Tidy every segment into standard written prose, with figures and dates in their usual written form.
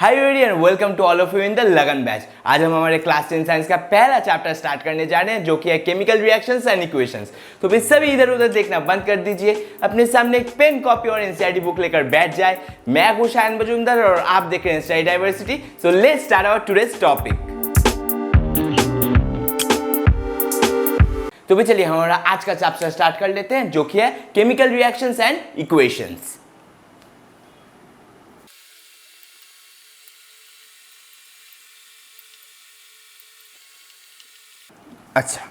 Hi and welcome to all of you in the Lagan batch. आज हम हमारे class 10 science का पहला चैप्टर स्टार्ट करने जा रहे हैं जो कि है केमिकल रिएक्शंस एंड इक्वेशंस। तो फिर सभी इधर उधर देखना बंद कर दीजिए, अपने सामने एक पेन कॉपी और एनसीईआरटी बुक लेकर बैठ जाए। मैं हूं शायन मजूमदार और आप देख रहे हैं study diversity. So let's start our today's topic. तो भी चलिए हमारा आज का चैप्टर स्टार्ट कर लेते हैं जो कि है केमिकल रिएक्शंस एंड इक्वेशंस। अच्छा,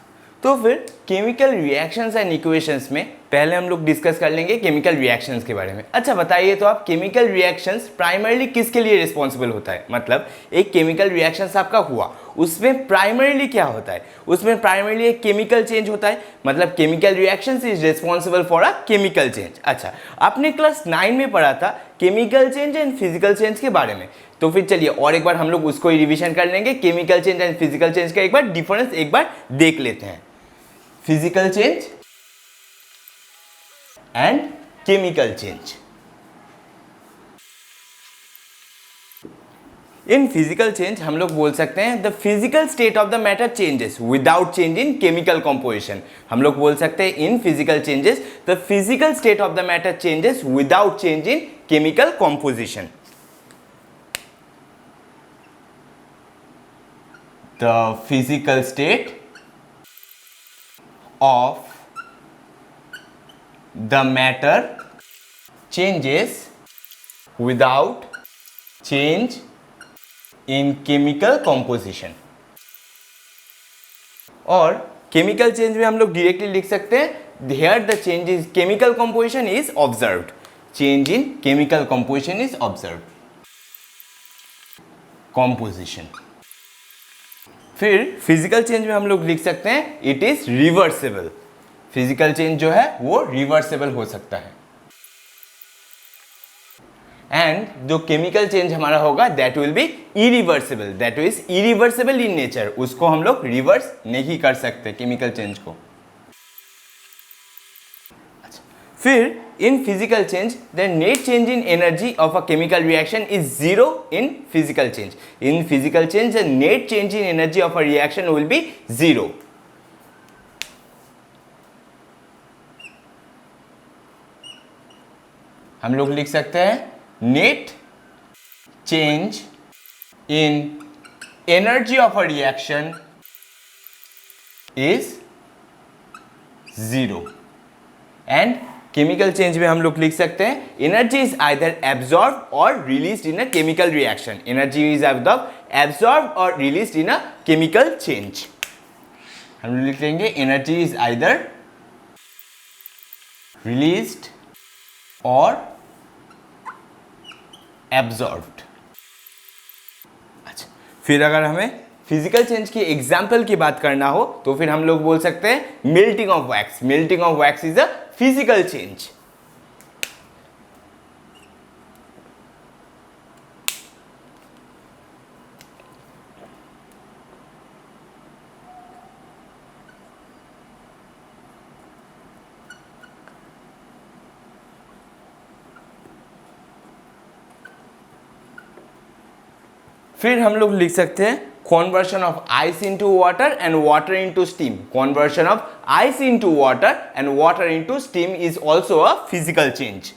तो फिर केमिकल रिएक्शंस एंड इक्वेशंस में पहले हम लोग डिस्कस कर लेंगे केमिकल रिएक्शंस के बारे में। अच्छा बताइए, तो आप केमिकल रिएक्शंस प्राइमरीली किसके लिए रिस्पॉन्सिबल होता है? मतलब एक केमिकल रिएक्शंस आपका हुआ, उसमें प्राइमरीली क्या होता है? उसमें प्राइमरीली एक केमिकल चेंज होता है, मतलब chemical reactions is responsible for a chemical change. अच्छा, आपने क्लास 9 में पढ़ा था chemical change and physical change के बारे में, तो फिर चलिए और एक बार हम लोग उसको ही रिवीजन कर लेंगे। Chemical change and physical change का एक बार डिफरेंस एक बार देख लेते हैं। Physical change and chemical change. In physical change हम लोग बोल सकते हैं the physical state of the matter changes without change in chemical composition. हम लोग बोल सकते हैं in physical changes the physical state of the matter changes without change in chemical composition. The physical state of the matter changes without change in chemical composition। और chemical change में हम लोग directly लिख सकते हैं here the change is chemical composition is observed। change in chemical composition is observed। composition। फिर physical change में हम लोग लिख सकते हैं it is reversible. Physical change जो है वो रिवर्सेबल हो सकता है। एंड जो केमिकल चेंज हमारा होगा that will be irreversible, that is irreversible in nature. उसको हम लोग रिवर्स नहीं कर सकते केमिकल चेंज को। फिर in physical change the net change in energy of a chemical reaction is zero in physical change। in physical change the net change in energy of a reaction will be zero। हम लोग लिख सकते हैं net change in energy of a reaction is zero। and chemical change में हम लोग लिख सकते हैं एनर्जी इज आइदर एब्जॉर्ब और released in a chemical reaction. Energy is absorb और released in a chemical change. हम लोग लिख लेंगे एनर्जी इज आइदर रिलीज्ड और एब्जॉर्ब्ड। अच्छा, फिर अगर हमें फिजिकल चेंज की एग्जाम्पल की बात करना हो तो फिर हम लोग बोल सकते हैं melting of wax. Melting of wax is a physical change. फिर हम लोग लिख सकते हैं conversion of ice into water and water into steam। conversion of ice into water and water into steam is also a physical change।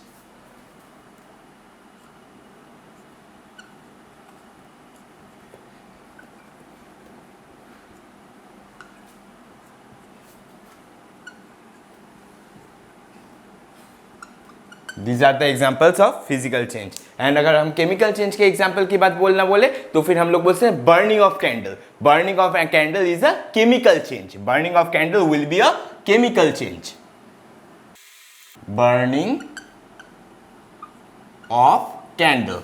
These are the examples of physical change। And अगर हम chemical change के example की बात बोलना बोले तो फिर हम लोग बोलते हैं burning of candle. Burning of a candle is a chemical change. Burning of candle will be a chemical change. Burning of candle,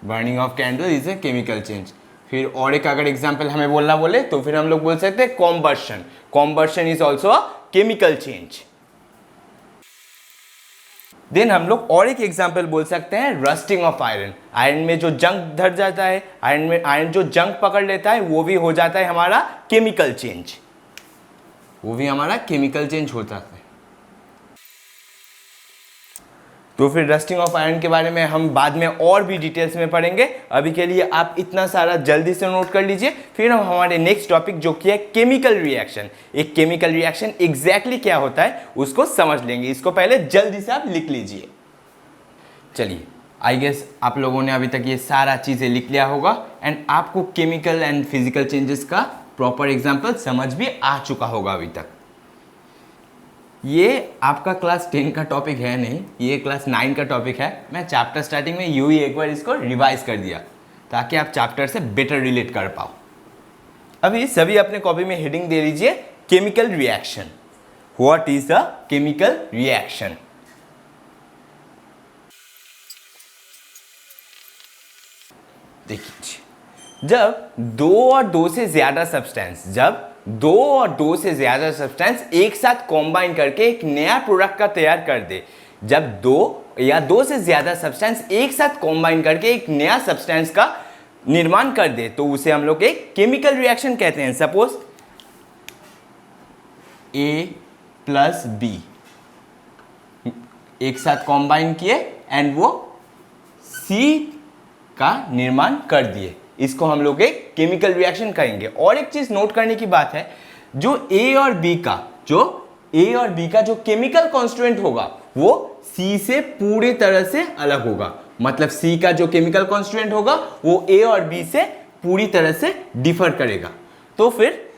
burning of candle is a chemical change. फिर और एक अगर एग्जाम्पल हमें बोलना बोले तो फिर हम लोग बोल सकते हैं combustion. Combustion is also a chemical change. Then हम लोग और एक एग्जाम्पल बोल सकते हैं रस्टिंग ऑफ आयरन। आयरन में जो जंग धर जाता है, आयरन जो जंग पकड़ लेता है वो भी हो जाता है हमारा केमिकल चेंज। वो भी हमारा केमिकल चेंज होता है। तो फिर रस्टिंग ऑफ आयरन के बारे में हम बाद में और भी डिटेल्स में पढ़ेंगे। अभी के लिए आप इतना सारा जल्दी से नोट कर लीजिए, फिर हम हमारे नेक्स्ट टॉपिक जो कि है केमिकल रिएक्शन, एक केमिकल रिएक्शन एग्जैक्टली क्या होता है उसको समझ लेंगे। इसको पहले जल्दी से आप लिख लीजिए। चलिए, आई गेस आप लोगों ने अभी तक ये सारा चीज़ें लिख लिया होगा एंड आपको केमिकल एंड फिजिकल चेंजेस का प्रॉपर एग्जाम्पल समझ भी आ चुका होगा अभी तक। ये आपका क्लास 10 का टॉपिक है नहीं, ये क्लास 9 का टॉपिक है। मैं चैप्टर स्टार्टिंग में यूं ही एक बार इसको रिवाइज कर दिया ताकि आप चैप्टर से बेटर रिलेट कर पाओ। अभी सभी अपने कॉपी में हेडिंग दे लीजिए chemical reaction. What is the chemical reaction? देखिए, जब दो और दो से ज्यादा सब्सटेंस एक साथ कॉम्बाइन करके एक नया प्रोडक्ट का तैयार कर दे, जब दो या दो से ज्यादा सब्सटेंस एक साथ कॉम्बाइन करके एक नया सब्सटेंस का निर्माण कर दे तो उसे हम लोग एक केमिकल रिएक्शन कहते हैं। सपोज A प्लस B एक साथ कॉम्बाइन किए एंड वो C का निर्माण कर दिए, इसको हम लोग एक केमिकल रिएक्शन कहेंगे। और एक चीज नोट करने की बात है, जो A और B का जो केमिकल कॉन्स्टिट्यूएंट होगा वो C से पूरी तरह से अलग होगा। मतलब C का जो केमिकल कॉन्स्टिट्यूएंट होगा वो A और B से पूरी तरह से डिफर करेगा। तो फिर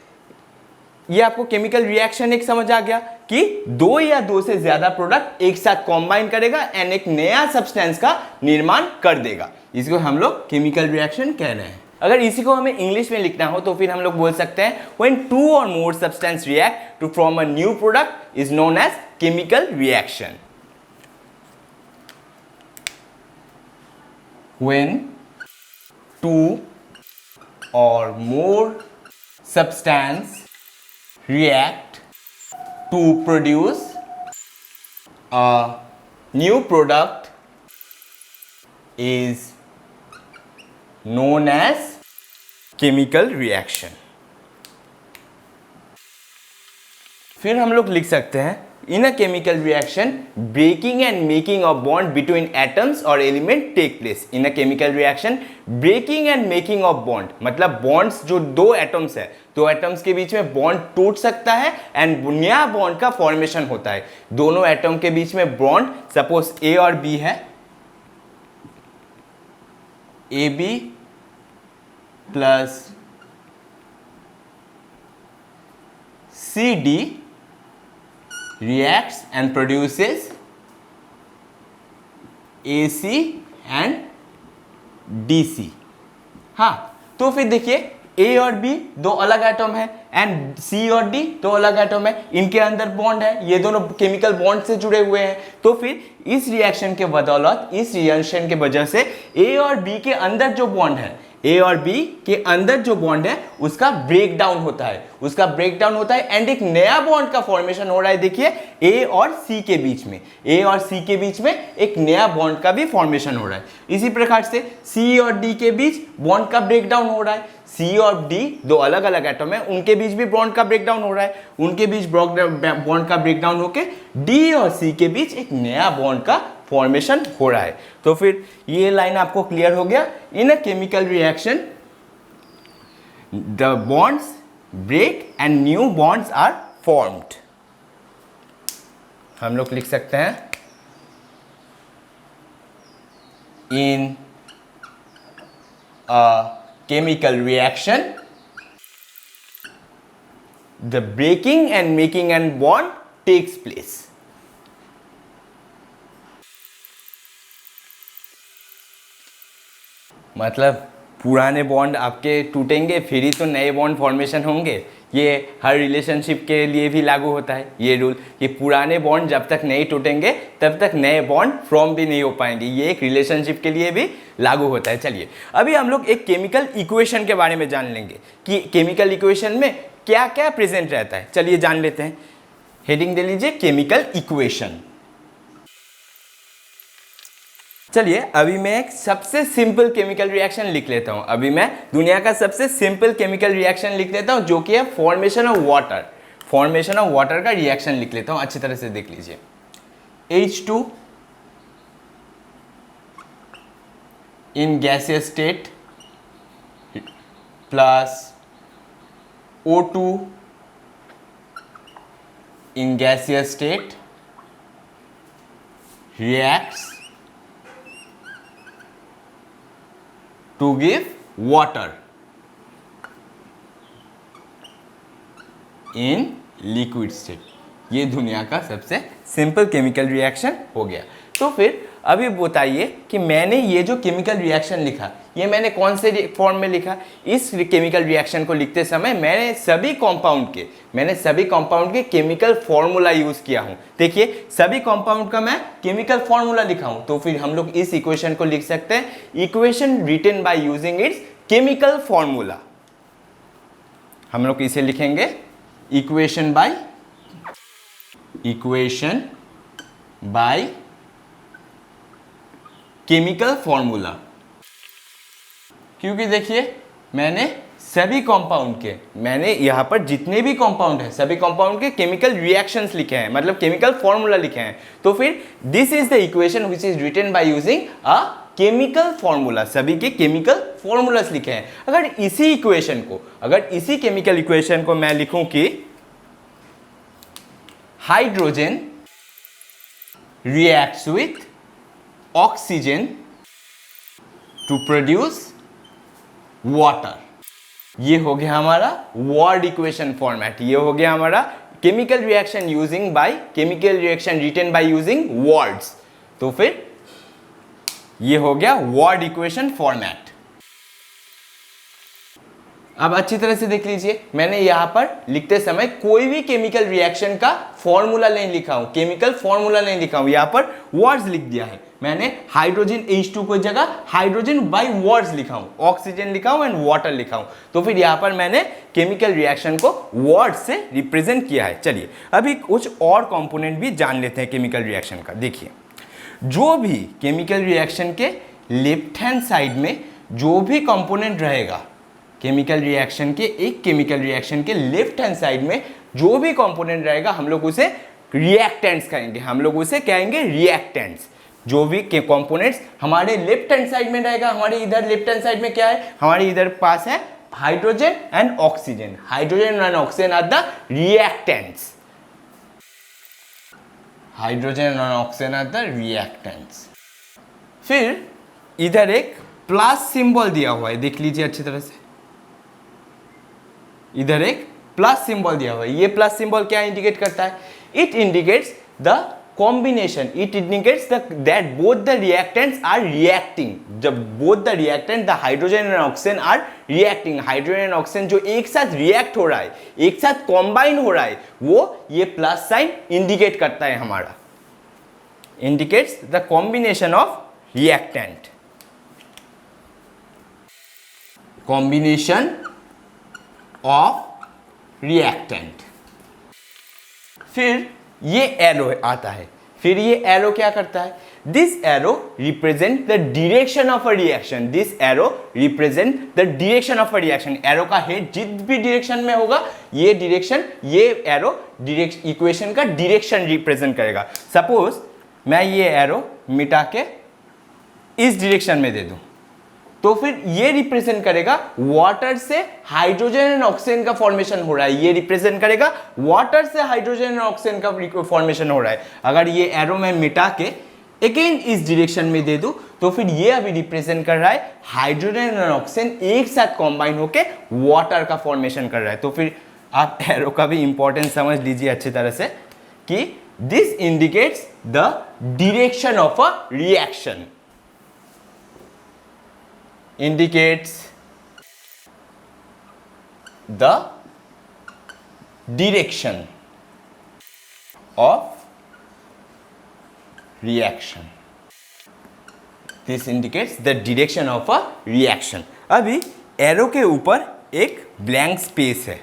ये आपको केमिकल रिएक्शन एक समझ आ गया कि दो या दो से ज्यादा प्रोडक्ट एक साथ कॉम्बाइन करेगा एंड एक नया सब्सटेंस का निर्माण कर देगा, इसको हम लोग केमिकल रिएक्शन कह रहे हैं। अगर इसी को हमें इंग्लिश में लिखना हो तो फिर हम लोग बोल सकते हैं when two or more substance react to form a new product is known as chemical reaction. When two or more substance react to produce a new product is known as chemical reaction. फिर हम लोग लिख सकते हैं in a chemical reaction breaking and making of bond between atoms or element take place. In a chemical reaction breaking and making of bond मतलब bonds जो दो atoms है, दो atoms के बीच में bond टूट सकता है एंड नया bond का formation होता है। दोनों atom के बीच में bond suppose A और B है, AB plus CD reacts and produces AC and DC। हाँ, तो फिर देखिए A और B दो अलग एटम है एंड C और D दो अलग एटम है, इनके अंदर बॉन्ड है, ये दोनों केमिकल बॉन्ड से जुड़े हुए हैं। तो फिर इस रिएक्शन के बदौलत, इस रिएक्शन के वजह से A और B के अंदर जो बॉन्ड है, A और B के अंदर जो बॉन्ड है उसका ब्रेक डाउन होता है, एंड एक नया बॉन्ड का फॉर्मेशन हो रहा है। देखिए A और C के बीच में एक नया बॉन्ड का भी फॉर्मेशन हो रहा है। इसी प्रकार से C और D के बीच बॉन्ड का ब्रेक डाउन हो रहा है। C और D दो अलग अलग एटम है, उनके बीच भी बॉन्ड का ब्रेक डाउन हो रहा है, उनके बीच बॉन्ड का ब्रेक डाउन होके D और C के बीच एक नया बॉन्ड का फॉर्मेशन हो रहा है। तो फिर ये लाइन आपको क्लियर हो गया। In a chemical reaction the bonds break and new bonds are formed. हम लोग लिख सकते हैं in a chemical reaction the breaking and making and bond takes place. मतलब पुराने बॉन्ड आपके टूटेंगे फिर ही तो नए बॉन्ड फॉर्मेशन होंगे। ये हर रिलेशनशिप के लिए भी लागू होता है ये रूल कि पुराने बॉन्ड जब तक नहीं टूटेंगे तब तक नए बॉन्ड फॉर्म भी नहीं हो पाएंगे। ये एक रिलेशनशिप के लिए भी लागू होता है। चलिए अभी हम लोग एक केमिकल इक्वेशन के बारे में जान लेंगे कि केमिकल इक्वेशन में क्या क्या प्रेजेंट रहता है। चलिए जान लेते हैं। हेडिंग दे लीजिए केमिकल इक्वेशन। चलिए अभी मैं एक सबसे सिंपल केमिकल रिएक्शन लिख लेता हूं। अभी मैं दुनिया का सबसे सिंपल केमिकल रिएक्शन लिख लेता हूं जो कि है formation of water. Formation of water का रिएक्शन लिख लेता हूं, अच्छी तरह से देख लीजिए। H2 in gaseous state plus O2 in gaseous state reacts to give water in liquid state। ये दुनिया का सबसे सिंपल केमिकल रिएक्शन हो गया। तो फिर अभी बताइए कि मैंने ये जो केमिकल रिएक्शन लिखा, ये मैंने कौन से फॉर्म में लिखा। इस केमिकल रिएक्शन को लिखते समय मैंने सभी कंपाउंड के केमिकल फॉर्मूला यूज किया हूं। देखिए सभी कंपाउंड का मैं केमिकल फॉर्मूला लिखा हूं। तो फिर हम लोग इस इक्वेशन को लिख सकते हैं, equation written by using its chemical formula. हम लोग इसे लिखेंगे इक्वेशन बाय केमिकल फॉर्मूला। क्योंकि देखिए मैंने सभी कंपाउंड के, मैंने यहाँ पर जितने भी कंपाउंड है सभी कंपाउंड के केमिकल रिएक्शंस लिखे हैं, मतलब केमिकल फॉर्मूला लिखे हैं। तो फिर this is the equation which is written by using a chemical formula. सभी के केमिकल फॉर्मूलास लिखे हैं। अगर इसी केमिकल इक्वेशन को मैं लिखूं कि hydrogen reacts with oxygen to produce water, ये हो गया हमारा वर्ड इक्वेशन फॉर्मेट। ये हो गया हमारा chemical reaction written by using words. तो फिर ये हो गया वर्ड इक्वेशन फॉर्मेट। अब अच्छी तरह से देख लीजिए, मैंने यहां पर लिखते समय कोई भी केमिकल रिएक्शन का फॉर्मूला नहीं लिखा हूं, यहां पर वर्ड्स लिख दिया है। मैंने हाइड्रोजन H2 की जगह हाइड्रोजन बाय वर्ड्स लिखा हूं, ऑक्सीजन लिखा हूं एंड वाटर लिखा हूं। तो फिर यहां पर मैंने केमिकल रिएक्शन को वर्ड से रिप्रेजेंट किया है। चलिए अभी कुछ और कंपोनेंट भी जान लेते हैं केमिकल रिएक्शन का। देखिए जो भी केमिकल रिएक्शन के लेफ्ट हैंड साइड में जो भी कंपोनेंट रहेगा, केमिकल रिएक्शन के लेफ्ट हैंड साइड में जो भी कंपोनेंट रहेगा हम लोग उसे रिएक्टेंट्स कहेंगे। जो भी कंपोनेंट्स हमारे लेफ्ट हैंड साइड में रहेगा, हमारे इधर लेफ्ट हैंड साइड में क्या है, हमारे इधर पास है hydrogen and oxygen are the reactants. फिर इधर एक प्लस सिंबल दिया हुआ है, देख लीजिए अच्छी तरह से। इधर एक प्लस सिंबल दिया हुआ है। ये प्लस सिंबल क्या इंडिकेट करता है? It indicates the combination, it indicates that both the reactants are reacting। जब both the reactant, the hydrogen and oxygen are reacting, hydrogen and oxygen जो एक साथ रिएक्ट हो रहा है, एक साथ कॉम्बाइन हो रहा है, वो ये प्लस साइन इंडिकेट करता है हमारा, indicates the combination of reactant, combination of reactant. फिर ये एरो आता है। फिर ये एरो क्या करता है? This arrow represent the direction of a reaction. Arrow का हेड जिस भी डिरेक्शन में होगा, ये एरो इक्वेशन का डिरेक्शन रिप्रेजेंट करेगा। सपोज मैं ये एरो मिटा के इस डिरेक्शन में दे दूं, तो फिर ये रिप्रेजेंट करेगा वाटर से हाइड्रोजन एंड ऑक्सीजन का फॉर्मेशन हो रहा है। ये रिप्रेजेंट करेगा वाटर से हाइड्रोजन एंड ऑक्सीजन का फॉर्मेशन हो रहा है। अगर ये एरो मैं मिटा के अगेन इस डायरेक्शन में दे दूं, तो फिर ये अभी रिप्रेजेंट कर रहा है हाइड्रोजन एंड ऑक्सीजन एक साथ कंबाइन होके वाटर का फॉर्मेशन कर रहा है। तो फिर आप एरो का भी इंपॉर्टेंस समझ लीजिए अच्छी तरह से कि this indicates the direction of a reaction, indicates the direction of reaction. This indicates the direction of a reaction. अभी एरो के ऊपर एक ब्लैंक स्पेस है,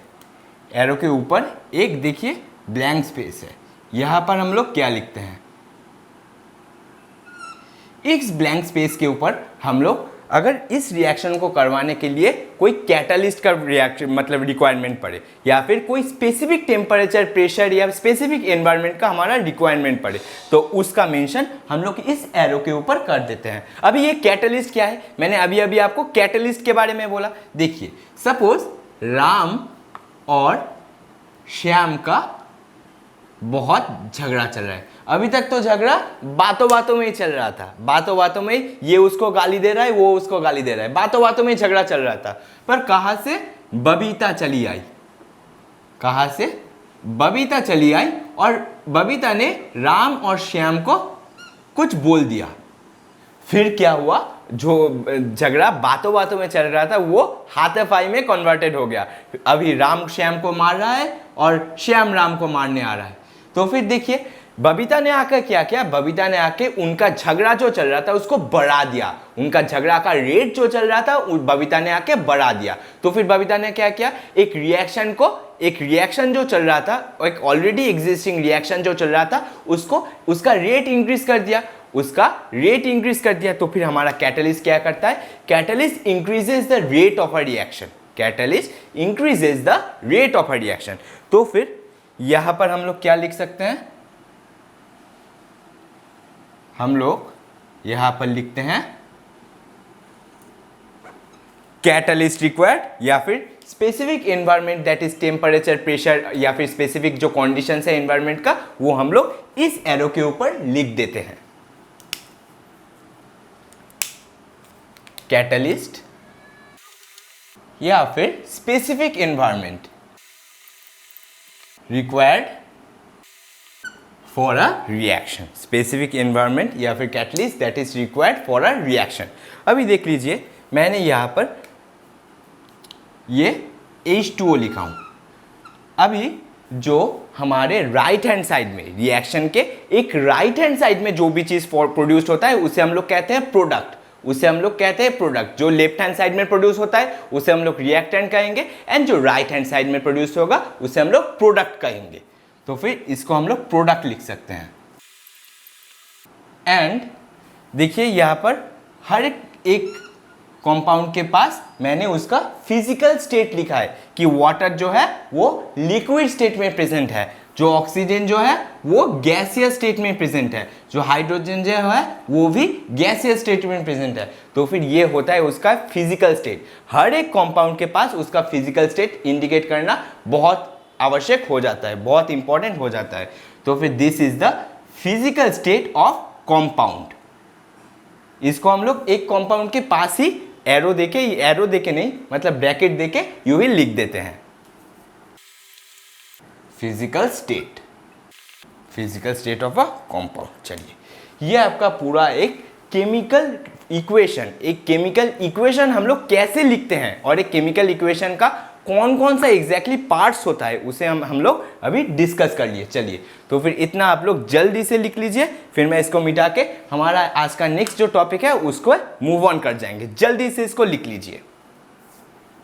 एरो के ऊपर एक देखिए ब्लैंक स्पेस है। यहां पर हम लोग क्या लिखते हैं? इस ब्लैंक स्पेस के ऊपर हम लोग अगर इस रिएक्शन को करवाने के लिए कोई कैटालिस्ट का रिएक्शन मतलब रिक्वायरमेंट पड़े या फिर कोई स्पेसिफिक टेम्परेचर प्रेशर या स्पेसिफिक एनवायरनमेंट का हमारा रिक्वायरमेंट पड़े तो उसका मेंशन हम लोग इस एरो के ऊपर कर देते हैं। अभी ये कैटालिस्ट क्या है, मैंने अभी अभी आपको कैटालिस्ट के बारे में बोला। देखिए सपोज राम और श्याम का बहुत झगड़ा चल रहा है। अभी तक तो झगड़ा बातों बातों में ही चल रहा था, बातों बातों में ही ये उसको गाली दे रहा है, वो उसको गाली दे रहा है, बातों बातों में ही झगड़ा चल रहा था। पर कहां से बबीता चली आई, कहां से बबीता चली आई और बबीता ने राम और श्याम को कुछ बोल दिया। फिर क्या हुआ, जो झगड़ा बातों बातों में चल रहा था वो हाथापाई में कन्वर्टेड हो गया। अभी राम श्याम को मार रहा है और श्याम राम को मारने आ रहा है। तो फिर देखिए बबीता ने आकर क्या किया, बबीता ने आके उनका झगड़ा जो चल रहा था उसको बढ़ा दिया, उनका झगड़ा का रेट जो चल रहा था बबीता ने आके बढ़ा दिया। तो फिर बबीता ने क्या किया, एक रिएक्शन जो चल रहा था, एक ऑलरेडी एग्जिस्टिंग रिएक्शन जो चल रहा था उसको उसका रेट इंक्रीज कर दिया, तो फिर हमारा कैटलिस्ट क्या करता है, catalyst increases the rate of a reaction, catalyst increases the rate of a reaction. तो फिर यहां पर हम लोग क्या लिख सकते हैं, हम लोग यहां पर लिखते हैं कैटलिस्ट रिक्वायर्ड या फिर specific environment that is temperature pressure या फिर स्पेसिफिक जो कंडीशंस है एनवायरनमेंट का वो हम लोग इस एरो के ऊपर लिख देते हैं। कैटलिस्ट या फिर specific environment required for a reaction, specific environment या फिर catalyst that is required for a reaction. अभी देख लीजिए मैंने यहां पर ये H2O लिखा हूं। अभी जो हमारे राइट हैंड साइड में रिएक्शन के एक राइट हैंड साइड में जो भी चीज प्रोड्यूस होता है उसे हम लोग कहते हैं प्रोडक्ट, जो लेफ्ट हैंड साइड में प्रोड्यूस होता है उसे हम लोग रिएक्टेंट कहेंगे एंड जो राइट हैंड साइड में प्रोड्यूस होगा उसे हम लोग प्रोडक्ट कहेंगे। तो फिर इसको हम लोग प्रोडक्ट लिख सकते हैं। एंड देखिए यहां पर हर एक कंपाउंड के पास मैंने उसका फिजिकल स्टेट लिखा है कि वाटर जो है वो लिक्विड स्टेट में प्रेजेंट है, जो ऑक्सीजन जो है वो गैसियस स्टेट में प्रेजेंट है, जो हाइड्रोजन जो है वो भी गैसियस स्टेट में प्रेजेंट है। तो फिर ये होता है उसका फिजिकल स्टेट। हर एक कंपाउंड के पास उसका फिजिकल स्टेट इंडिकेट करना बहुत आवश्यक हो जाता है, बहुत इंपॉर्टेंट हो जाता है। तो फिर this is the physical state of compound. इसको हम लोग एक कंपाउंड के पास ही एरो देके नहीं मतलब ब्रैकेट देके यूं ही लिख देते हैं, physical state of a compound. चलिए ये आपका पूरा एक केमिकल इक्वेशन हम लोग कैसे लिखते हैं और एक केमिकल इक्वेशन का कौन कौन सा एग्जैक्टली पार्ट्स होता है उसे हम लोग अभी डिस्कस कर लिए। चलिए तो फिर इतना आप लोग जल्दी से लिख लीजिए, फिर मैं इसको मिटा के हमारा आज का नेक्स्ट जो टॉपिक है उसको मूव ऑन कर जाएंगे। जल्दी से इसको लिख लीजिए।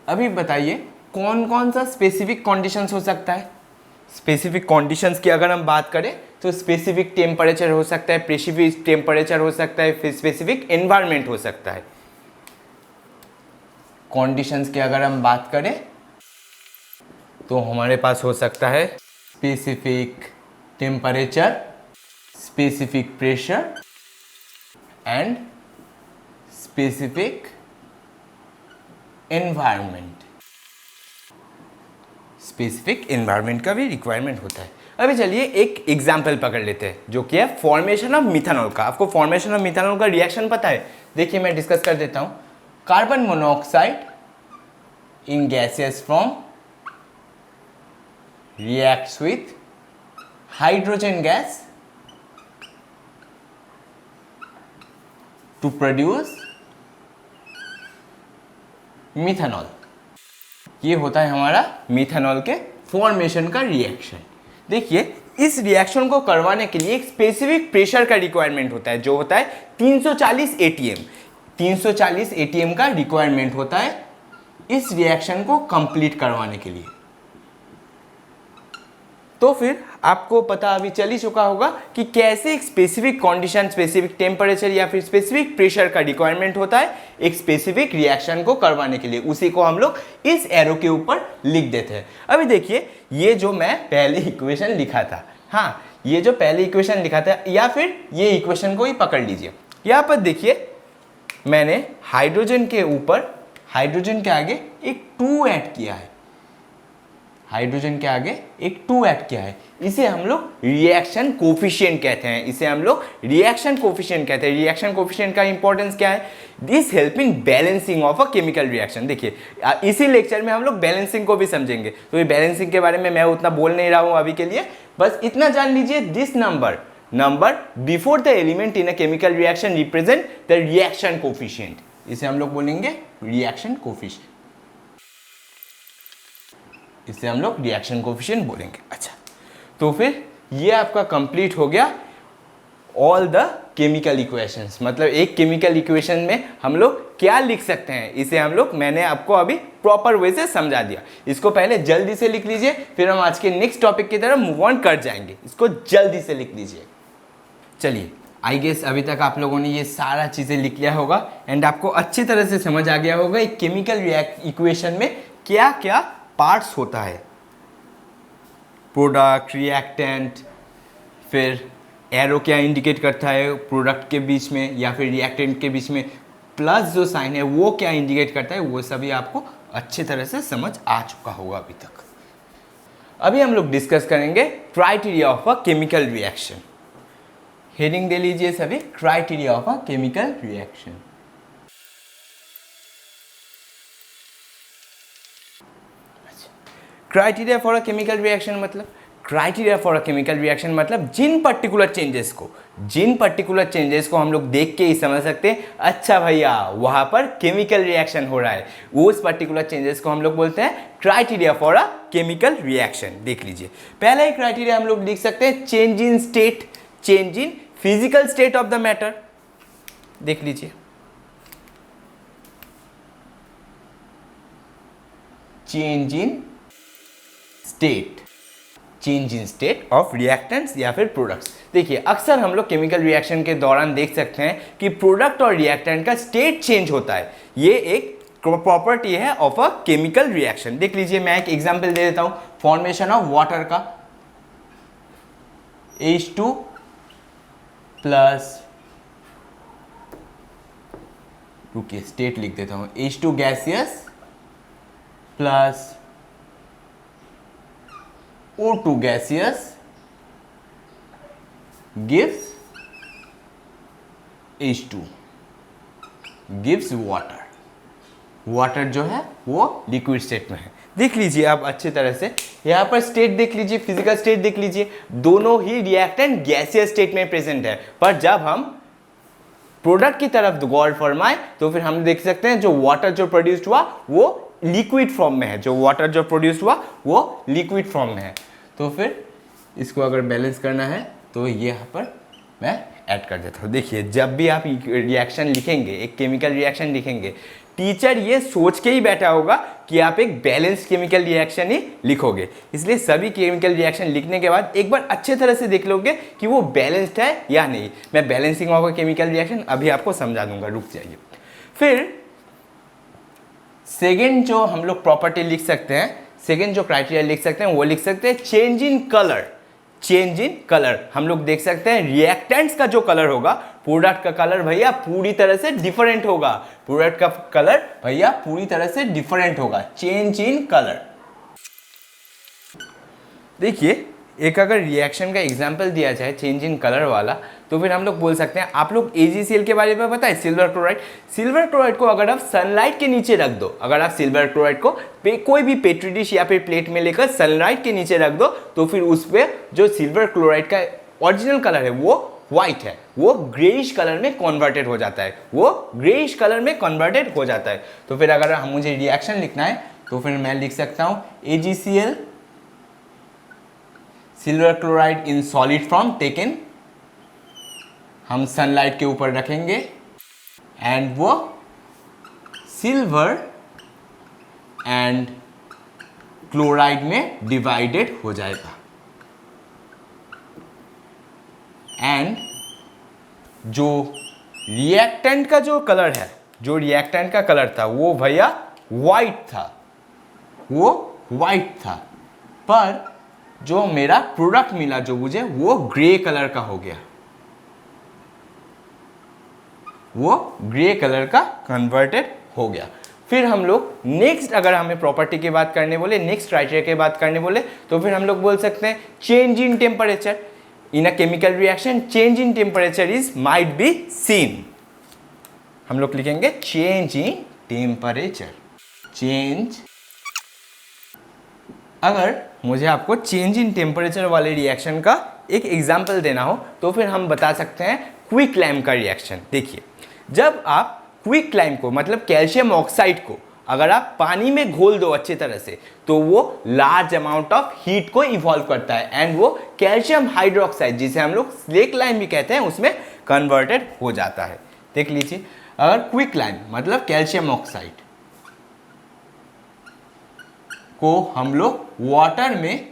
अभी बताइए कौन कौन सा स्पेसिफिक कंडीशंस हो सकता है। स्पेसिफिक कंडीशंस की अगर हम बात करें तो स्पेसिफिक टेम्परेचर हो सकता है, स्पेसिफिक टेम्परेचर हो सकता है, फिर स्पेसिफिक एनवायरनमेंट हो सकता है। कंडीशंस की अगर हम बात करें तो हमारे पास हो सकता है specific temperature, specific pressure and specific environment. Specific environment का भी रिक्वायरमेंट होता है। अभी चलिए एक एग्जाम्पल पकड़ लेते हैं जो कि है फॉर्मेशन ऑफ मिथेनॉल का। आपको फॉर्मेशन ऑफ मिथेनॉल का रिएक्शन पता है? देखिए मैं डिस्कस कर देता हूं। Carbon monoxide in gases form reacts with hydrogen gas to produce methanol. ये होता है हमारा मिथेनॉल के फॉर्मेशन का रिएक्शन। देखिए इस रिएक्शन को करवाने के लिए एक स्पेसिफिक प्रेशर का रिक्वायरमेंट होता है जो होता है 340 atm। 340 atm का रिक्वायरमेंट होता है इस रिएक्शन को कंप्लीट करवाने के लिए। तो फिर आपको पता अभी चल ही चुका होगा कि कैसे एक स्पेसिफिक कंडीशन, स्पेसिफिक टेम्परेचर या फिर स्पेसिफिक प्रेशर का रिक्वायरमेंट होता है एक स्पेसिफिक रिएक्शन को करवाने के लिए। उसी को हम लोग इस एरो के ऊपर लिख देते हैं। अभी देखिए ये जो मैं पहले इक्वेशन लिखा था, हाँ ये जो पहले इक्वेशन लिखा था, या फिर ये इक्वेशन को ही पकड़ लीजिए। यहाँ पर देखिए मैंने हाइड्रोजन के ऊपर, हाइड्रोजन के आगे एक 2 ऐड किया है, हाइड्रोजन के आगे एक 2 ऐड किया है। इसे हम लोग रिएक्शन कोफिशिएंट कहते हैं, इसे हम लोग रिएक्शन कोफिशिएंट कहते हैं। रिएक्शन कोफिशिएंट का इंपॉर्टेंस क्या है? This help in balancing of a chemical reaction. देखिए इसी लेक्चर में हम लोग बैलेंसिंग को भी समझेंगे, तो ये बैलेंसिंग के बारे में मैं उतना बोल नहीं रहा हूं अभी के लिए, बस इतना जान लीजिए this number before the element in a chemical reaction represent the reaction coefficient. इसे हम लोग बोलेंगे रिएक्शन कोफिशिएंट, इसे हम लोग रिएक्शन कोफिशिएंट बोलेंगे। अच्छा, तो फिर ये आपका कंप्लीट हो गया ऑल द केमिकल इक्वेशंस। मतलब एक केमिकल इक्वेशन में हम लोग क्या लिख सकते हैं, इसे हम लोग, मैंने आपको अभी प्रॉपर वे से समझा दिया। इसको पहले जल्दी से लिख लीजिए, फिर हम आज के नेक्स्ट टॉपिक की तरफ मूव ऑन कर जाएंगे। इसको जल्दी से लिख लीजिए। चलिए, आई गेस अभी तक आप लोगों ने ये सारा चीज़ें लिख लिया होगा एंड आपको अच्छी तरह से समझ आ गया होगा एक केमिकल इक्वेशन में क्या क्या पार्ट्स होता है। प्रोडक्ट, रिएक्टेंट, फिर एरो क्या इंडिकेट करता है प्रोडक्ट के बीच में या फिर रिएक्टेंट के बीच में, प्लस जो साइन है वो क्या इंडिकेट करता है, वो सभी आपको अच्छी तरह से समझ आ चुका होगा अभी तक। अभी हम लोग डिस्कस करेंगे criteria of a chemical reaction. Heading दे लीजिए सभी, criteria of a chemical reaction. Criteria for a chemical reaction मतलब, criteria for a chemical reaction मतलब जिन पर्टिकुलर चेंजेस को हम लोग देख के ही समझ सकते हैं अच्छा भैया वहां पर केमिकल रिएक्शन हो रहा है, उस पर्टिकुलर चेंजेस को हम लोग बोलते हैं criteria for a chemical reaction. देख लीजिए, पहला ही क्राइटेरिया हम लोग लिख सकते हैं change in state, change in physical state of the matter. देख लीजिए, change in state of reactants या फिर प्रोडक्ट्स। देखिए अक्सर हम लोग केमिकल रिएक्शन के दौरान देख सकते हैं कि प्रोडक्ट और रिएक्टेंट का स्टेट चेंज होता है। ये एक प्रॉपर्टी है ऑफ अ केमिकल रिएक्शन। देख लीजिए, मैं एक एग्जांपल दे देता हूं, फॉर्मेशन ऑफ वाटर का, H2 प्लस, रुकिए स्टेट लिख देता हूं, H2 gaseous plus O2 gaseous gives H2 gives water। Water जो है वो लिक्विड स्टेट में है। देख लीजिए आप अच्छी तरह से, यहाँ पर स्टेट देख लीजिए, फिजिकल स्टेट देख लीजिए, दोनों ही रिएक्टेंट गैसियस स्टेट में प्रेजेंट है। पर जब हम प्रोडक्ट की तरफ गौर फरमाए तो फिर हम देख सकते हैं जो वाटर जो प्रोड्यूस्ड हुआ वो लिक्विड फॉर्म में है, जो वाटर जो प्रोड्यूस हुआ वो लिक्विड फॉर्म में है। तो फिर इसको अगर बैलेंस करना है तो ये यहाँ पर मैं ऐड कर देता हूँ। देखिए जब भी आप रिएक्शन लिखेंगे, एक केमिकल रिएक्शन लिखेंगे, टीचर ये सोच के ही बैठा होगा कि आप एक बैलेंस्ड केमिकल रिएक्शन ही लिखोगे। इसलिए सभी केमिकल रिएक्शन लिखने के बाद एक बार अच्छे तरह से देख लोगे कि वो बैलेंस्ड है या नहीं। मैं बैलेंसिंग ऑफ केमिकल रिएक्शन अभी आपको समझा दूंगा, रुक जाइए। फिर सेकेंड जो हम लोग प्रॉपर्टी लिख सकते हैं, सेकेंड जो क्राइटेरिया लिख सकते हैं वो लिख सकते हैं change in colour. Change in colour हम लोग देख सकते हैं रिएक्टेंट्स का जो कलर होगा, प्रोडक्ट का कलर भैया पूरी तरह से डिफरेंट होगा, प्रोडक्ट का कलर भैया पूरी तरह से डिफरेंट होगा। Change in colour. देखिए एक अगर रिएक्शन का एग्जांपल दिया जाए चेंज इन कलर वाला, तो फिर हम लोग बोल सकते हैं, आप लोग AgCl के बारे में पता है, सिल्वर क्लोराइड। सिल्वर क्लोराइड को अगर आप सनलाइट के नीचे रख दो, अगर आप सिल्वर क्लोराइड को कोई भी पेट्री डिश या फिर प्लेट में लेकर सनलाइट के नीचे रख दो, तो फिर उस पर जो सिल्वर क्लोराइड का ओरिजिनल कलर है वो व्हाइट है, वो ग्रेइश कलर में कन्वर्टेड हो जाता है, वो ग्रेइश कलर में कन्वर्टेड हो जाता है। तो फिर अगर हम मुझे रिएक्शन लिखना है तो फिर मैं लिख सकता हूँ AgCl silver chloride in solid form taken, हम सनलाइट के ऊपर रखेंगे एंड वो सिल्वर एंड क्लोराइड में डिवाइडेड हो जाएगा। जो रिएक्टेंट का जो कलर है, जो रिएक्टेंट का कलर था वो भैया वाइट था, वो वाइट था, पर जो मेरा प्रोडक्ट मिला जो मुझे वो ग्रे कलर का हो गया, वो ग्रे कलर का कन्वर्टेड हो गया। फिर हम लोग नेक्स्ट, अगर हमें प्रॉपर्टी की बात करने बोले, नेक्स्ट क्राइटेरिया की बात करने बोले, तो फिर हम लोग बोल सकते हैं change in temperature in a chemical reaction. Change in temperature is might be seen. हम लोग लिखेंगे चेंज इन टेम्परेचर। चेंज, अगर मुझे आपको चेंज इन टेम्परेचर वाले रिएक्शन का एक एग्जाम्पल देना हो तो फिर हम बता सकते हैं क्विकलाइम का रिएक्शन। देखिए, जब आप क्विकलाइम को मतलब कैल्शियम ऑक्साइड को अगर आप पानी में घोल दो अच्छी तरह से, तो वो लार्ज अमाउंट ऑफ हीट को इवॉल्व करता है एंड वो कैल्शियम हाइड्रोक्साइड, जिसे हम लोग स्लेकलाइम भी कहते हैं, उसमें कन्वर्टेड हो जाता है। देख लीजिए, अगर क्विकलाइम मतलब कैल्शियम ऑक्साइड को हम लोग वाटर में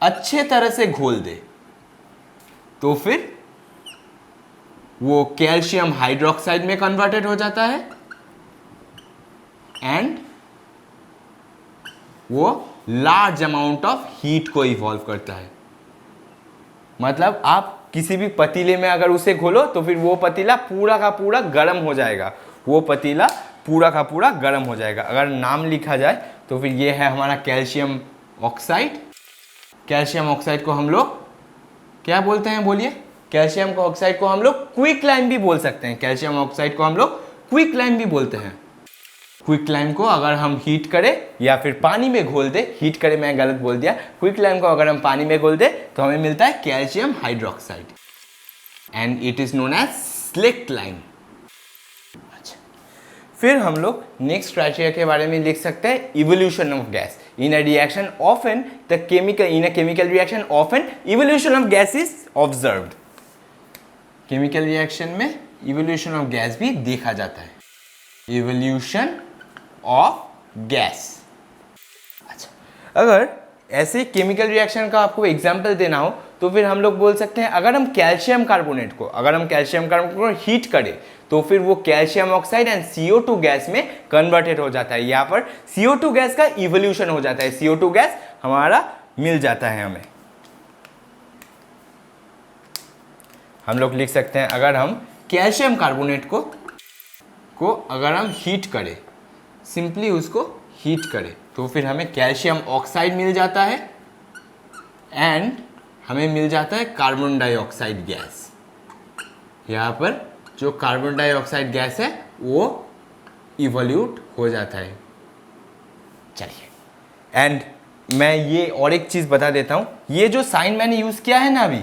अच्छे तरह से घोल दे तो फिर वो कैल्शियम हाइड्रोक्साइड में कन्वर्टेड हो जाता है एंड वो लार्ज अमाउंट ऑफ हीट को इवॉल्व करता है। मतलब आप किसी भी पतीले में अगर उसे घोलो तो फिर वो पतीला पूरा का पूरा गर्म हो जाएगा, वो पतीला पूरा का पूरा गर्म हो जाएगा। अगर नाम लिखा जाए तो फिर ये है हमारा कैल्शियम ऑक्साइड। कैल्शियम ऑक्साइड को हम लोग क्या बोलते हैं, बोलिए? कैल्शियम ऑक्साइड को हम लोग क्विकलाइम भी बोल सकते हैं। कैल्शियम ऑक्साइड को हम लोग क्विकलाइम भी बोलते हैं। क्विकलाइम को अगर हम हीट करें या फिर पानी में घोल दे, हीट करें मैं गलत बोल दिया, क्विकलाइम को अगर हम पानी में घोल दे तो हमें मिलता है calcium hydroxide and it is known as slaked lime. फिर हम लोग नेक्स्ट क्राइटेरिया के बारे में लिख सकते हैं evolution of gas in a reaction. Often the chemical in a chemical reaction often evolution of gas is observed. Chemical reaction में इवोल्यूशन ऑफ गैस भी देखा जाता है। Evolution of gas. अच्छा, अगर ऐसे केमिकल रिएक्शन का आपको एग्जांपल देना हो तो फिर हम लोग बोल सकते हैं अगर हम कैल्शियम कार्बोनेट को हीट करें तो फिर वो calcium oxide and CO2 gas में कन्वर्टेड हो जाता है। यहाँ पर CO2 गैस का इवोल्यूशन हो जाता है, CO2 गैस हमारा मिल जाता है हमें। हम लोग लिख सकते हैं अगर हम कैल्शियम कार्बोनेट को अगर हम हीट करें, सिंपली उसको हीट करें तो फिर हमें कैल्शियम ऑक्साइड मिल जाता है एंड हमें मिल जाता है कार्बन डाइऑक्साइड गैस। यहाँ पर जो कार्बन डाइऑक्साइड गैस है वो इवोल्यूट हो जाता है। चलिए, एंड मैं ये और एक चीज़ बता देता हूँ, ये जो साइन मैंने यूज़ किया है ना अभी,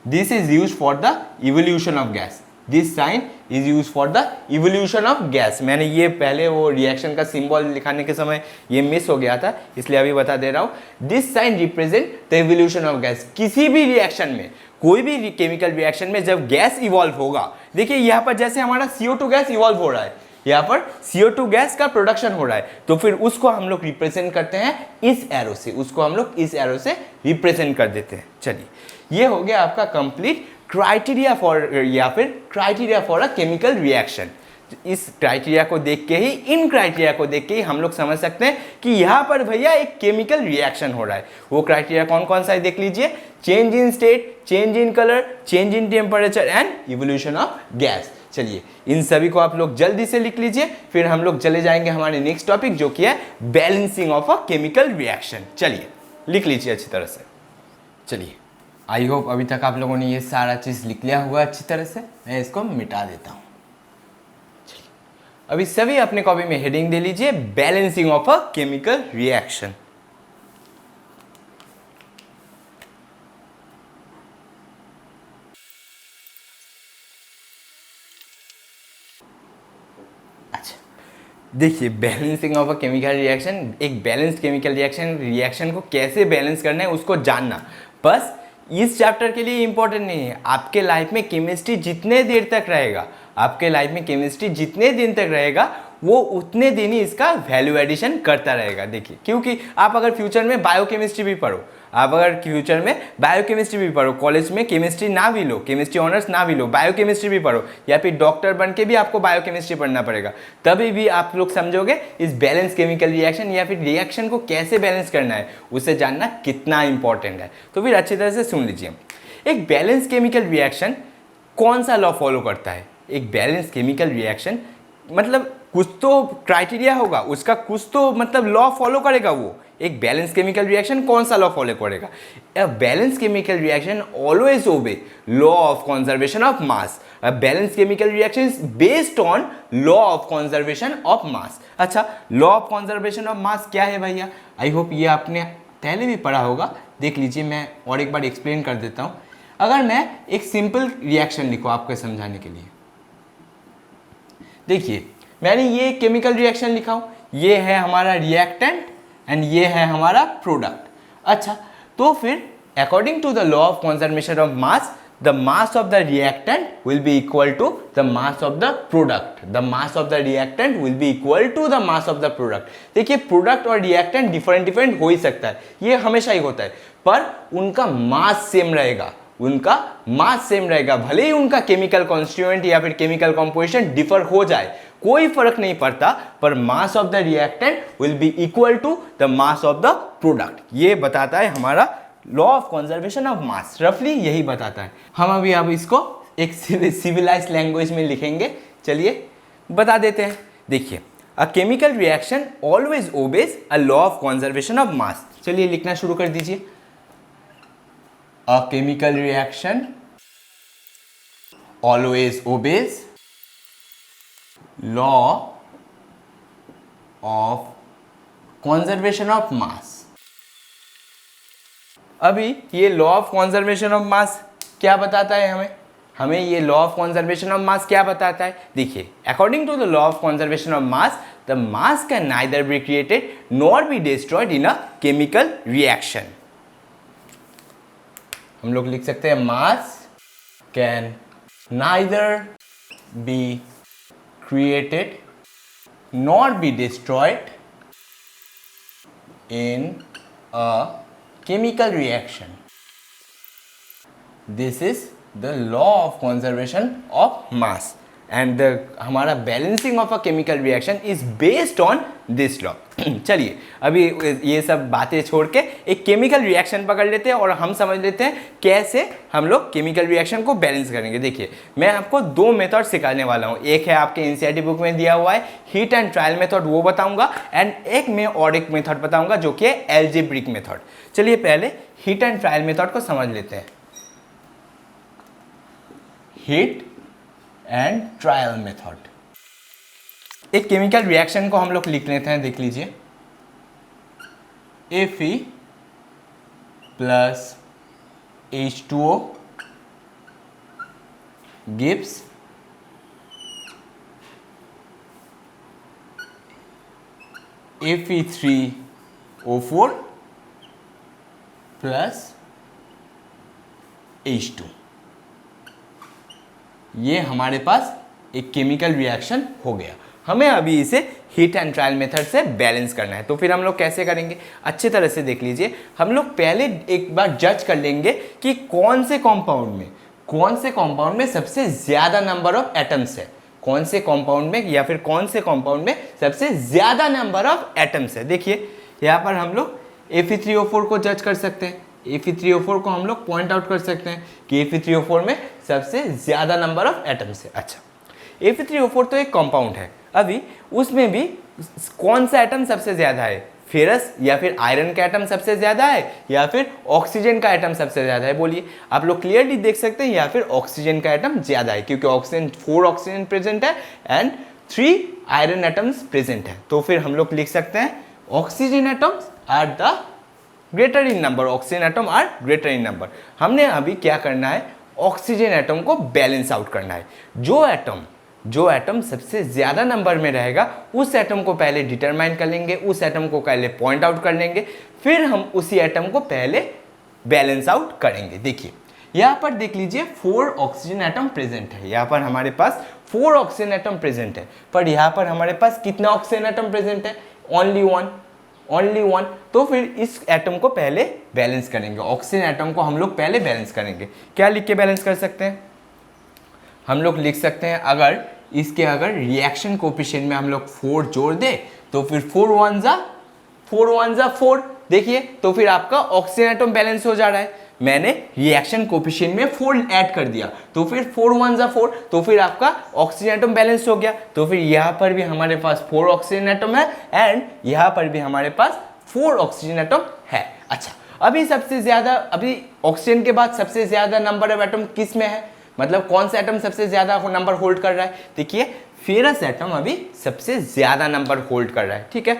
this is use for the evolution of gas. This sign is use for the evolution of gas. मैंने ये पहले वो रिएक्शन का सिंबल लिखाने के समय ये मिस हो गया था, इसलिए अभी बता दे रहा हूँ। This sign represent the evolution of gas. किसी भी रिएक्शन में, कोई भी केमिकल रिएक्शन में जब गैस इवॉल्व होगा, देखिए यहाँ पर जैसे हमारा CO2 गैस इवॉल्व हो रहा है, यहाँ पर CO2 गैस का प्रोडक्शन हो रहा है, तो फिर उसको हम लोग रिप्रेजेंट करते हैं इस एरो से, उसको हम लोग इस एरो से रिप्रेजेंट कर देते हैं। चलिए, ये हो गया आपका कंप्लीट क्राइटेरिया फॉर या फिर criteria for a chemical reaction. इस क्राइटेरिया को देख के ही, इन क्राइटेरिया को देख के ही हम लोग समझ सकते हैं कि यहाँ पर भैया एक केमिकल रिएक्शन हो रहा है। वो क्राइटेरिया कौन कौन सा है देख लीजिए, change in state, change in colour, change in temperature and evolution of gas. चलिए, इन सभी को आप लोग जल्दी से लिख लीजिए, फिर हम लोग चले जाएंगे हमारे नेक्स्ट टॉपिक जो कि है balancing of a chemical reaction. चलिए, लिख लीजिए अच्छी तरह से। चलिए, आई होप अभी तक आप लोगों ने ये सारा चीज़ लिख लिया होगा अच्छी तरह से। मैं इसको मिटा देता हूँ। चलिए, अभी सभी अपने कॉपी में हेडिंग दे लीजिए, balancing of a chemical reaction. देखिए, balancing of a chemical reaction, एक बैलेंस्ड केमिकल रिएक्शन को कैसे बैलेंस करना है उसको जानना बस इस चैप्टर के लिए इंपॉर्टेंट नहीं है। आपके लाइफ में केमिस्ट्री जितने देर तक रहेगा, आपके लाइफ में केमिस्ट्री जितने दिन तक रहेगा, वो उतने दिन ही इसका वैल्यू एडिशन करता रहेगा। देखिए, क्योंकि आप अगर फ्यूचर में बायोकेमिस्ट्री भी पढ़ो, आप अगर फ्यूचर में बायोकेमिस्ट्री भी पढ़ो, कॉलेज में केमिस्ट्री ना भी लो, केमिस्ट्री ऑनर्स ना भी लो, बायोकेमिस्ट्री भी पढ़ो, या फिर डॉक्टर बन के भी आपको बायोकेमिस्ट्री पढ़ना पड़ेगा, तभी भी आप लोग समझोगे इस बैलेंस केमिकल रिएक्शन या फिर रिएक्शन को कैसे बैलेंस करना है, उसे जानना कितना इंपॉर्टेंट है। तो फिर अच्छी तरह से सुन लीजिए, एक बैलेंस केमिकल रिएक्शन कौन सा लॉ फॉलो करता है? एक बैलेंस केमिकल रिएक्शन मतलब कुछ तो क्राइटेरिया होगा, उसका कुछ तो मतलब लॉ फॉलो करेगा। वो एक बैलेंस केमिकल रिएक्शन कौन सा लॉ फॉलो करेगा? A balance chemical reaction always obey law of conservation of mass. A balance chemical reaction is based on law of conservation of mass. अच्छा, law of conservation of mass क्या है भैया? I hope ये आपने पहले भी पढ़ा होगा, देख लीजिए, मैं और एक बार एक्सप्लेन कर देता हूँ। अगर मैं एक सिंपल रिएक्शन लिखूँ आपको समझाने के लिए, देखिए मैंने ये केमिकल रिएक्शन लिखा हूँ, ये है हमारा रिएक्टेंट एंड ये है हमारा प्रोडक्ट। अच्छा, तो फिर according to the law of conservation of mass, the mass of the reactant will be equal to the mass of the product. The mass of the reactant will be equal to the mass of the product. देखिए, product और reactant different हो ही सकता है, ये हमेशा ही होता है, पर उनका मास सेम रहेगा, उनका मास सेम रहेगा, भले ही उनका केमिकल कॉन्स्टिट्यूएंट या फिर केमिकल कॉम्पोजिशन डिफर हो जाए, कोई फर्क नहीं पड़ता, पर mass of the reactant will be equal to the mass of the product. ये बताता है हमारा law of conservation of mass, रफली यही बताता है। हम अभी अब इसको एक सिविलाइज्ड लैंग्वेज में लिखेंगे, चलिए बता देते हैं। देखिए, अ chemical reaction always obeys a law of conservation of मास। चलिए लिखना शुरू कर दीजिए। A chemical reaction always obeys law of conservation of mass। अभी ये law of conservation of mass क्या बताता है हमें ये law of conservation of mass क्या बताता है? देखिए, according to the law of conservation of mass, the mass can neither be created nor be destroyed in a chemical reaction. हम लोग लिख सकते हैं mass can neither be created nor be destroyed in a chemical reaction. This is the law of conservation of mass and हमारा balancing of a chemical reaction is based on this law. चलिए अभी ये सब बातें छोड़ के एक chemical reaction पकड़ लेते हैं और हम समझ लेते हैं कैसे हम लोग केमिकल रिएक्शन को बैलेंस करेंगे। देखिए, मैं आपको दो मेथड सिखाने वाला हूँ। एक है आपके एनसीईआरटी बुक में दिया हुआ है हीट एंड ट्रायल मेथड, वो बताऊंगा, एंड एक मैं और एक मेथड बताऊंगा जो कि है एल्जेब्रिक मेथड। चलिए पहले हीट एंड ट्रायल मेथड को समझ लेते हैं। हीट एंड ट्रायल मेथड, एक केमिकल रिएक्शन को हम लोग लिख लेते हैं, देख लीजिए, Fe plus H2O gives Fe3O4 plus H2। ये हमारे पास एक केमिकल रिएक्शन हो गया। हमें अभी इसे हीट एंड ट्रायल मेथड से बैलेंस करना है। तो फिर हम लोग कैसे करेंगे, अच्छी तरह से देख लीजिए। हम लोग पहले एक बार जज कर लेंगे कि कौन से कंपाउंड में सबसे ज़्यादा नंबर ऑफ एटम्स है, कौन से कंपाउंड में या फिर कौन से कंपाउंड में सबसे ज़्यादा नंबर ऑफ एटम्स है। देखिए यहाँ पर हम लोग Fe3O4 को जज कर सकते हैं। Fe3O4 को हम लोग पॉइंट आउट कर सकते हैं कि Fe3O4 में सबसे ज़्यादा नंबर ऑफ एटम्स है। अच्छा, Fe3O4 तो एक कंपाउंड है, अभी उसमें भी कौन सा एटम सबसे ज़्यादा है? फेरस या फिर आयरन का एटम सबसे ज़्यादा है या फिर ऑक्सीजन का एटम सबसे ज़्यादा है? बोलिए, आप लोग क्लियरली देख सकते हैं या फिर ऑक्सीजन का एटम ज़्यादा है, क्योंकि ऑक्सीजन 4 ऑक्सीजन प्रेजेंट है एंड 3 आयरन एटम्स प्रेजेंट है। तो फिर हम लोग लिख सकते हैं oxygen atoms are the greater in number, oxygen atom are greater in number. हमने अभी क्या करना है, ऑक्सीजन एटम को बैलेंस आउट करना है। जो एटम सबसे ज़्यादा नंबर में रहेगा उस एटम को पहले डिटरमाइन कर लेंगे, उस एटम को पहले पॉइंट आउट कर लेंगे, फिर हम उसी एटम को पहले बैलेंस आउट करेंगे। देखिए यहाँ पर देख लीजिए 4 ऑक्सीजन एटम प्रेजेंट है, यहाँ पर हमारे पास 4 ऑक्सीजन एटम प्रेजेंट है, पर यहाँ पर हमारे पास कितना ऑक्सीजन एटम प्रेजेंट है? Only one. तो फिर इस एटम को पहले बैलेंस करेंगे, ऑक्सीजन एटम को हम लोग पहले बैलेंस करेंगे। क्या लिख के बैलेंस कर सकते हैं? हम लोग लिख सकते हैं अगर रिएक्शन कोएफिशिएंट में हम लोग 4 जोड़ दे तो फिर 4 1 जा 4। देखिए तो फिर आपका ऑक्सीजन एटम बैलेंस हो जा रहा है। मैंने रिएक्शन कोएफिशिएंट में 4 ऐड कर दिया तो फिर 4 1 जा 4, तो फिर आपका ऑक्सीजन एटम बैलेंस हो गया। तो फिर यहाँ पर भी हमारे पास 4 ऑक्सीजन एटम है एंड यहाँ पर भी हमारे पास 4 ऑक्सीजन एटम है। अच्छा, अभी ऑक्सीजन के बाद सबसे ज्यादा नंबर ऑफ एटम किस में है? मतलब कौन सा एटम सबसे ज्यादा नंबर होल्ड कर रहा है? देखिए फेरस एटम अभी सबसे ज्यादा नंबर होल्ड कर रहा है, ठीक है।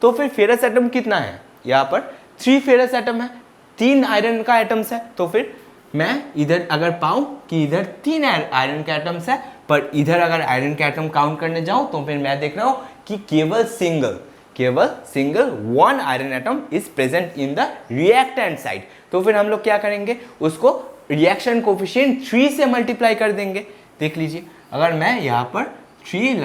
तो फिर फेरस एटम कितना है? यहाँ पर 3 फेरस एटम है, 3 आयरन का एटम्स है। तो फिर मैं इधर अगर पाऊं कि इधर 3 आयरन के एटम्स है, पर इधर अगर आयरन के एटम काउंट करने जाऊं तो फिर मैं देख रहा हूं कि केवल single 1 iron atom is present in the reactant side. तो फिर हम लोग क्या करेंगे? उसको रिएक्शन कोएफिशिएंट 3 से मल्टीप्लाई कर देंगे। देख लीजिए, अगर मैं यहाँ पर 3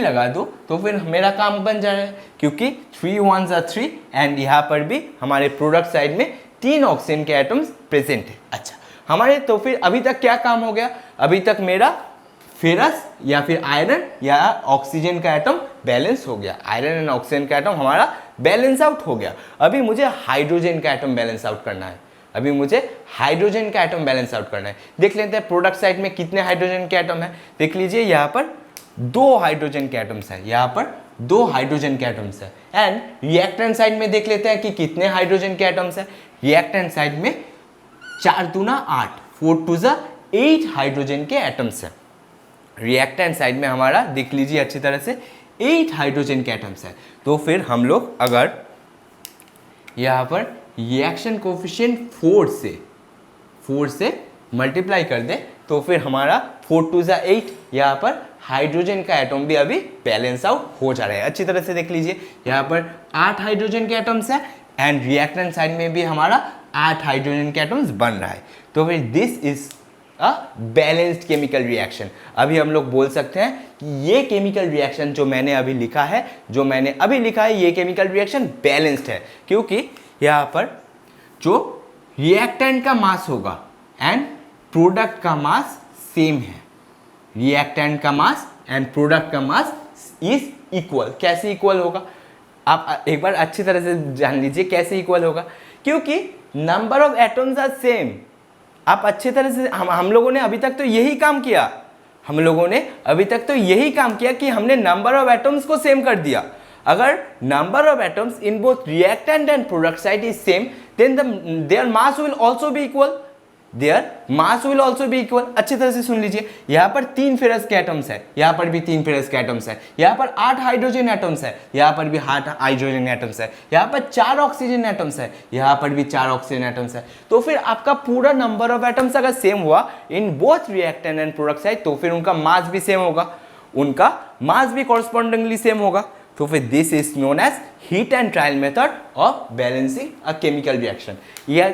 लगा दूं तो फिर मेरा काम बन जा रहा है, क्योंकि 3 1 जा 3 एंड यहाँ पर भी हमारे प्रोडक्ट साइड में 3 ऑक्सीजन के एटम्स प्रेजेंट है। अच्छा, हमारे तो फिर अभी तक क्या काम हो गया? अभी तक मेरा फेरस या फिर आयरन या ऑक्सीजन का एटम बैलेंस हो गया, आयरन एंड ऑक्सीजन का एटम हमारा बैलेंस आउट हो गया। अभी मुझे हाइड्रोजन का एटम बैलेंस आउट करना है, देख लेते हैं प्रोडक्ट साइड में कितने हाइड्रोजन के एटम है। देख लीजिए यहाँ पर 2 हाइड्रोजन के एटम्स है, एंड रिएक्टेंट साइड में देख लेते हैं कि कितने हाइड्रोजन के एटम्स है। रिएक्टेंट साइड में 4 दूना 8, 4 2 जा 8 हाइड्रोजन के एटम्स है। रिएक्टेंट साइड में हमारा देख लीजिए अच्छी तरह से 8 हाइड्रोजन के एटम्स है। तो फिर हम लोग अगर यहाँ पर रिएक्शन कोएफिशिएंट 4 से मल्टीप्लाई कर दे तो फिर हमारा 4 2 जा 8, यहाँ पर हाइड्रोजन का एटम भी अभी बैलेंस आउट हो जा रहा है। अच्छी तरह से देख लीजिए, यहाँ पर 8 हाइड्रोजन के एटम्स है एंड रिएक्टेंट साइड में भी हमारा 8 हाइड्रोजन के एटम्स बन रहा है। तो फिर this is a balanced chemical reaction. अभी हम लोग बोल सकते हैं कि ये केमिकल रिएक्शन जो मैंने अभी लिखा है ये केमिकल रिएक्शन बैलेंस्ड है, क्योंकि यहाँ पर जो रिएक्टेंट का मास होगा एंड प्रोडक्ट का मास सेम है। रिएक्टेंट का मास एंड प्रोडक्ट का मास इज इक्वल। कैसे इक्वल होगा? आप एक बार अच्छी तरह से जान लीजिए कैसे इक्वल होगा, क्योंकि number of atoms are same. आप अच्छी तरह से हम लोगों ने अभी तक तो यही काम किया, कि हमने नंबर ऑफ एटम्स को सेम कर दिया। अगर number of atoms in both reactant and product side is same, then their mass will also be equal. अच्छी तरह से सुन लीजिए, यहाँ पर 3 फेरस के एटम्स है, यहाँ पर भी 3 फेरस के एटम्स है, यहाँ पर 8 हाइड्रोजन एटम्स है, यहाँ पर भी 8 हाइड्रोजन एटम्स है, यहाँ पर 4 ऑक्सीजन एटम्स है, यहाँ पर भी 4 ऑक्सीजन एटम्स है। तो फिर आपका पूरा नंबर ऑफ एटम्स अगर सेम हुआ in both reactant and product side, तो फिर उनका मास भी सेम होगा, तो फिर this is known as hit and trial method of balancing a chemical reaction.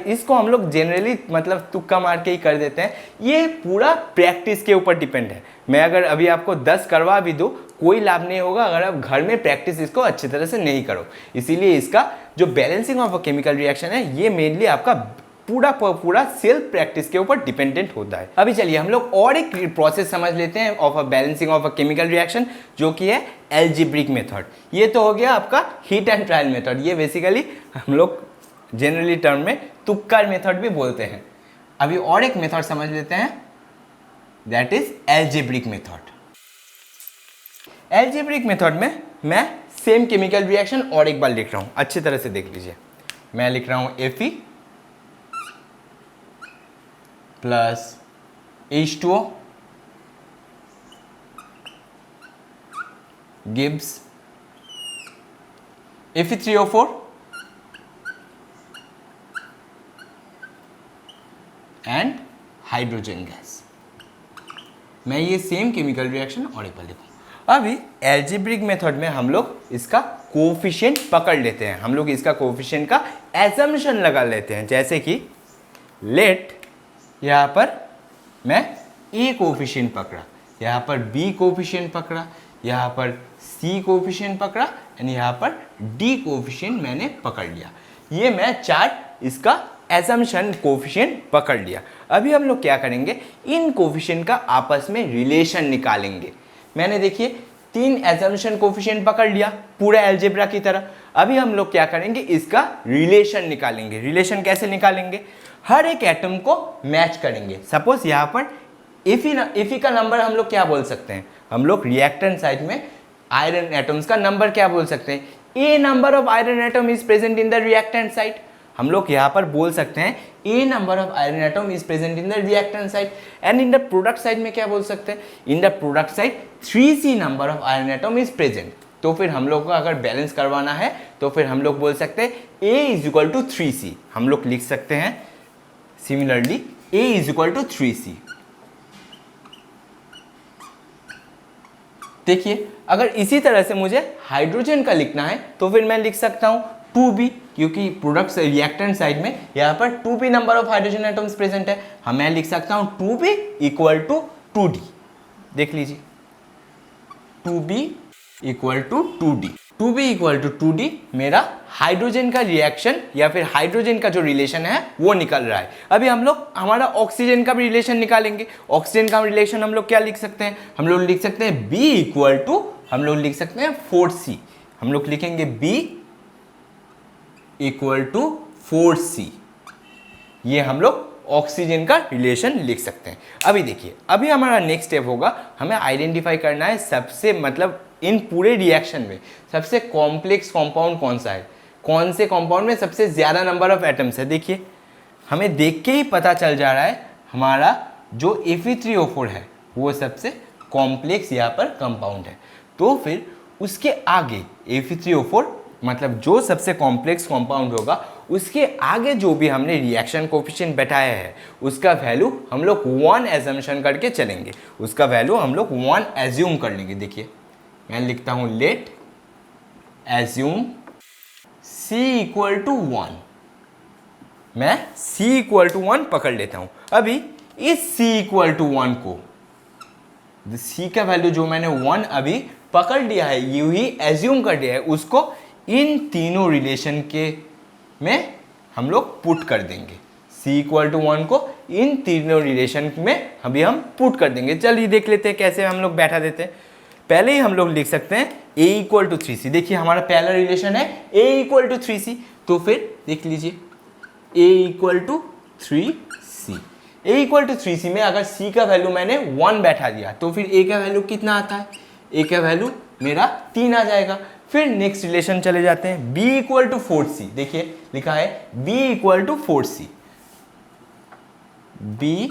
इसको हम लोग जनरली मतलब तुक्का मार के ही कर देते हैं। ये पूरा प्रैक्टिस के ऊपर डिपेंड है। मैं अगर अभी आपको 10 करवा भी दूँ, कोई लाभ नहीं होगा अगर आप घर में प्रैक्टिस इसको अच्छी तरह से नहीं करो। इसीलिए इसका जो balancing of a chemical reaction है, ये मेनली आपका पूरा सेल्फ प्रैक्टिस के ऊपर डिपेंडेंट होता है। अभी चलिए हम लोग और एक प्रोसेस समझ लेते हैं of a balancing of a chemical reaction, जो कि है एल्जेब्रिक मेथड। ये तो हो गया आपका हीट एंड ट्रायल मेथड। ये बेसिकली हम लोग जनरली टर्म में तुक्का मेथड भी बोलते हैं। अभी और एक मेथड समझ लेते हैं, that is algebraic method. Algebraic method में मैं सेम केमिकल रिएक्शन और एक बार लिख रहा हूं, अच्छी तरह से देख लीजिए। मैं लिख रहा हूं Fe plus H2O gives Fe3O4 and hydrogen gas. मैं ये सेम केमिकल रिएक्शन और एक बार लिखूं। अभी एल्जेब्रिक मेथड में हम लोग इसका कोफिशिएंट पकड़ लेते हैं, हम लोग इसका कोफिशिएंट का एजम्पशन लगा लेते हैं। जैसे कि लेट यहाँ पर मैं ए कोफिशिएंट पकड़ा, यहाँ पर बी कोफिशिएंट पकड़ा, यहाँ पर सी कोफिशिएंट पकड़ा एंड यहाँ पर डी कोफिशिएंट मैंने पकड़ लिया। ये मैं 4 इसका एजम्पशन कोफिशिएंट पकड़ लिया। अभी हम लोग क्या करेंगे, इन कोफिशिएंट का आपस में रिलेशन निकालेंगे। मैंने देखिए 3 एजम्पशन कोफिशिएंट पकड़ लिया पूरा अलजेब्रा की तरह। अभी हम लोग क्या करेंगे, इसका रिलेशन निकालेंगे। रिलेशन कैसे निकालेंगे, हर एक एटम को मैच करेंगे। सपोज यहाँ पर Fe का नंबर हम लोग क्या बोल सकते हैं, हम लोग रिएक्टेंट साइड में आयरन एटम्स का नंबर क्या बोल सकते हैं, a number of iron atom is present in the reactant side. हम लोग यहाँ पर बोल सकते हैं a number of iron atom is present in the reactant side. And in the product side में क्या बोल सकते हैं, in the product side 3C number of iron atom is present. तो फिर हम लोग को अगर बैलेंस करवाना है तो फिर हम लोग बोल सकते हैं A is equal to 3C। हम लोग लिख सकते हैं similarly A is equal to 3C। देखिए अगर इसी तरह से मुझे हाइड्रोजन का लिखना है तो फिर मैं लिख सकता हूं 2B, क्योंकि प्रोडक्ट रिएक्टेंट साइड में यहाँ पर 2B number of hydrogen atoms present है। मैं लिख सकता हूं 2B इक्वल टू 2D। देख लीजिए 2B equal to 2D। 2B equal to 2D मेरा हाइड्रोजन का रिएक्शन या फिर हाइड्रोजन का जो रिलेशन है वो निकल रहा है। अभी हम लोग हमारा ऑक्सीजन का भी रिलेशन निकालेंगे। ऑक्सीजन का रिलेशन हम लोग क्या लिख सकते हैं, हम लोग लिख सकते हैं B इक्वल टू, हम लोग लिख सकते हैं 4C। हम लोग लिखेंगे B इक्वल टू 4C। ये हम लोग ऑक्सीजन का रिलेशन लिख सकते हैं। अभी देखिए अभी हमारा नेक्स्ट स्टेप होगा, हमें आइडेंटिफाई करना है सबसे मतलब इन पूरे रिएक्शन में सबसे कॉम्प्लेक्स कंपाउंड कौन सा है, कौन से कंपाउंड में सबसे ज़्यादा नंबर ऑफ एटम्स है। देखिए हमें देख के ही पता चल जा रहा है हमारा जो Fe3O4 है वो सबसे कॉम्प्लेक्स यहाँ पर कंपाउंड है। तो फिर उसके आगे Fe3O4 मतलब जो सबसे कॉम्प्लेक्स कंपाउंड होगा उसके आगे जो भी हमने रिएक्शन कोफिशिएंट बैठाया है उसका वैल्यू हम लोग 1 एजम्पशन करके चलेंगे, उसका वैल्यू हम लोग 1 एज्यूम कर लेंगे। देखिए मैं लिखता हूं let assume C equal to 1। मैं C इक्वल टू 1 पकड़ लेता हूं। अभी इस C इक्वल टू 1 को, C का वैल्यू जो मैंने 1 अभी पकड़ लिया है, यूं ही एज्यूम कर लिया है, उसको इन तीनों रिलेशन के में हम लोग पुट कर देंगे। C इक्वल टू 1 को इन तीनों रिलेशन में अभी हम पुट कर देंगे। चलिए देख लेते हैं कैसे हम लोग बैठा देते हैं। पहले ही हम लोग लिख सकते हैं A इक्वल टू 3C। देखिए हमारा पहला रिलेशन है A इक्वल टू 3C। तो फिर देख लीजिए A equal to 3C। A equal to 3C में अगर C का वैल्यू मैंने 1 बैठा दिया तो फिर A का वैल्यू कितना आता है, A का वैल्यू मेरा 3 आ जाएगा। फिर नेक्स्ट रिलेशन चले जाते हैं B इक्वल टू 4C। देखिए लिखा है B equal to 4C, B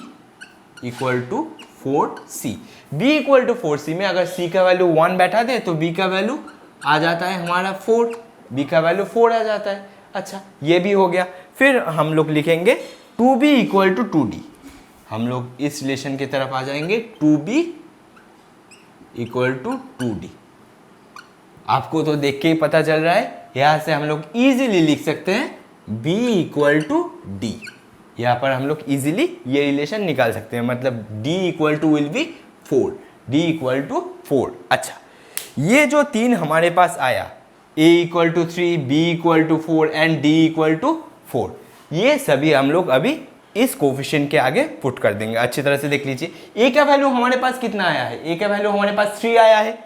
equal to 4C। B equal to 4C में अगर C का वैल्यू 1 बैठा दे तो B का वैल्यू आ जाता है हमारा 4, B का वैल्यू 4 आ जाता है। अच्छा ये भी हो गया। फिर हम लोग लिखेंगे 2B इक्वल टू 2D। हम लोग इस रिलेशन की तरफ आ जाएंगे 2B इक्वल टू 2D। आपको तो देख के ही पता चल रहा है, यहाँ से हम लोग इजीली लिख सकते हैं B इक्वल टू D। यहाँ पर हम लोग इजीली ये रिलेशन निकाल सकते हैं, मतलब D equal to will be 4, D equal to 4। अच्छा ये जो 3 हमारे पास आया A equal to 3, B equal to 4 and D equal to 4, ये सभी हम लोग अभी इस कोफिशिएंट के आगे पुट कर देंगे। अच्छी तरह से देख लीजिए A का वैल्यू हमारे पास कितना आया है, A का वैल्यू हमारे पास 3 आया है,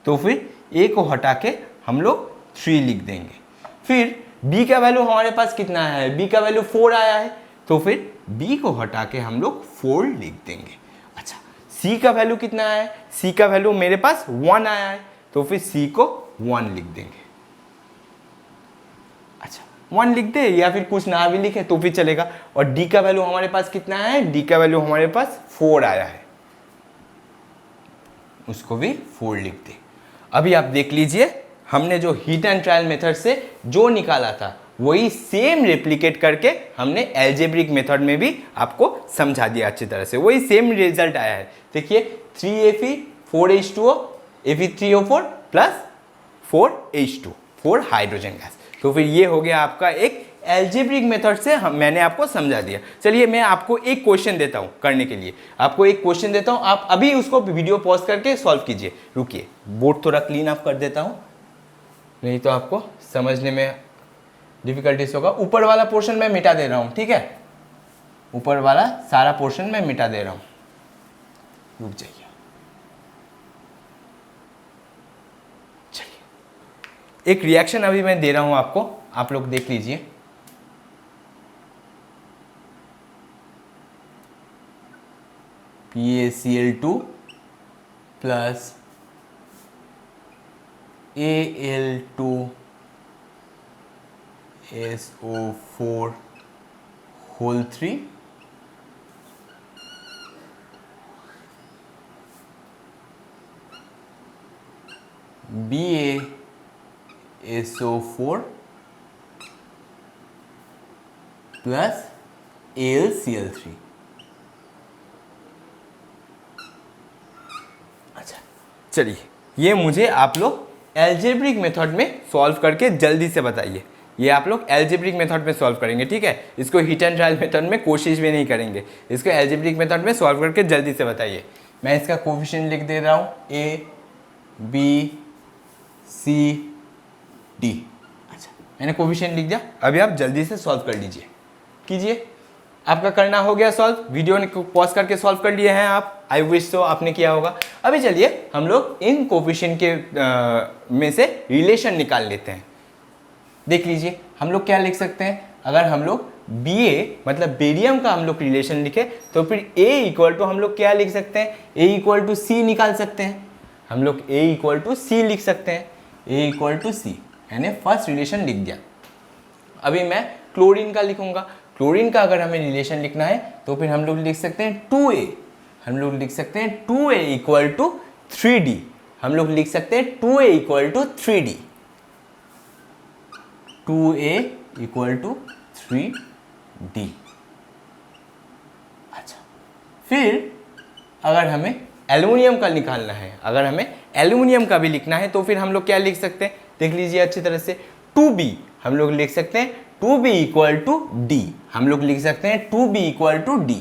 तो फिर A को हटा के हम लोग 3 लिख देंगे। फिर B का वैल्यू हमारे पास कितना आया है, B का वैल्यू 4 आया है, तो फिर B को हटा के हम लोग 4 लिख देंगे। अच्छा C का वैल्यू कितना आया है, C का वैल्यू मेरे पास 1 आया है, तो फिर C को 1 लिख देंगे। अच्छा 1 लिख दे या फिर कुछ ना भी लिखे तो भी चलेगा। और D का वैल्यू हमारे पास कितना है, D का वैल्यू हमारे पास 4 आया है, उसको भी 4 लिख दे। अभी आप देख लीजिए हमने जो हीट एंड ट्रायल मेथड से जो निकाला था वही सेम रेप्लिकेट करके हमने एल्जेब्रिक मेथड में भी आपको समझा दिया अच्छी तरह से, वही सेम रिजल्ट आया है। देखिए 3Fe 4H2O Fe3O4 plus 4H2 4 hydrogen gas. तो फिर ये हो गया आपका एक एल्जेब्रिक मेथड से मैंने आपको समझा दिया। चलिए मैं आपको एक क्वेश्चन देता हूँ करने के लिए, आपको एक क्वेश्चन देता हूँ, आप अभी उसको वीडियो पॉज करके सॉल्व कीजिए। रुकिए, बोर्ड थोड़ा क्लीन अप कर देता हूँ, नहीं तो आपको समझने में डिफिकल्टीज होगा। ऊपर वाला पोर्शन मैं मिटा दे रहा हूँ, ठीक है, ऊपर वाला सारा पोर्शन मैं मिटा दे रहा हूँ, रुक जाइए। चलिए एक रिएक्शन अभी मैं दे रहा हूं आपको, आप लोग देख लीजिए। PaCl2 plus Al2SO4 whole 3 BaSO4 plus AlCl3। अच्छा चलिए, ये मुझे आप लोग एल्जेब्रिक मेथड में सॉल्व करके जल्दी से बताइए। ये आप लोग एल्जेब्रिक मेथड में सॉल्व करेंगे, ठीक है, इसको हिट एंड ट्रायल मेथड में कोशिश भी नहीं करेंगे, इसको एल्जेब्रिक मेथड में सॉल्व करके जल्दी से बताइए। मैं इसका कोफिशिएंट लिख दे रहा हूँ A B C D। अच्छा मैंने कोफिशिएंट लिख दिया, अभी आप जल्दी से सॉल्व कर लीजिए, कीजिए। आपका करना हो गया सॉल्व, वीडियो ने पॉज करके सॉल्व कर लिए हैं आप, आई विश तो आपने किया होगा। अभी चलिए हम लोग इन कोफिशिएंट के में से रिलेशन निकाल लेते हैं। देख लीजिए हम लोग क्या लिख सकते हैं, अगर हम लोग Ba मतलब बेरियम का हम लोग रिलेशन लिखे तो फिर A इक्वल टू हम लोग क्या लिख सकते हैं, A इक्वल टू C निकाल सकते हैं। हम लोग A इक्वल टू C लिख सकते हैं, A इक्वल टू C, मैंने फर्स्ट रिलेशन लिख दिया। अभी मैं क्लोरीन का लिखूंगा, क्लोरीन का अगर हमें रिलेशन लिखना है तो फिर हम लोग लिख सकते हैं 2A, हम लोग लिख सकते हैं 2A इक्वल टू 3D, हम लोग लिख सकते हैं 2A equal to 3D, 2A equal to 3D। अच्छा फिर अगर हमें एल्युमिनियम का निकालना है, अगर हमें एल्युमिनियम का भी लिखना है तो फिर हम लोग क्या लिख सकते हैं, देख लीजिए अच्छी तरह से, 2B हम लोग लिख सकते हैं 2B इक्वल टू D, हम लोग लिख सकते हैं 2B इक्वल टू D।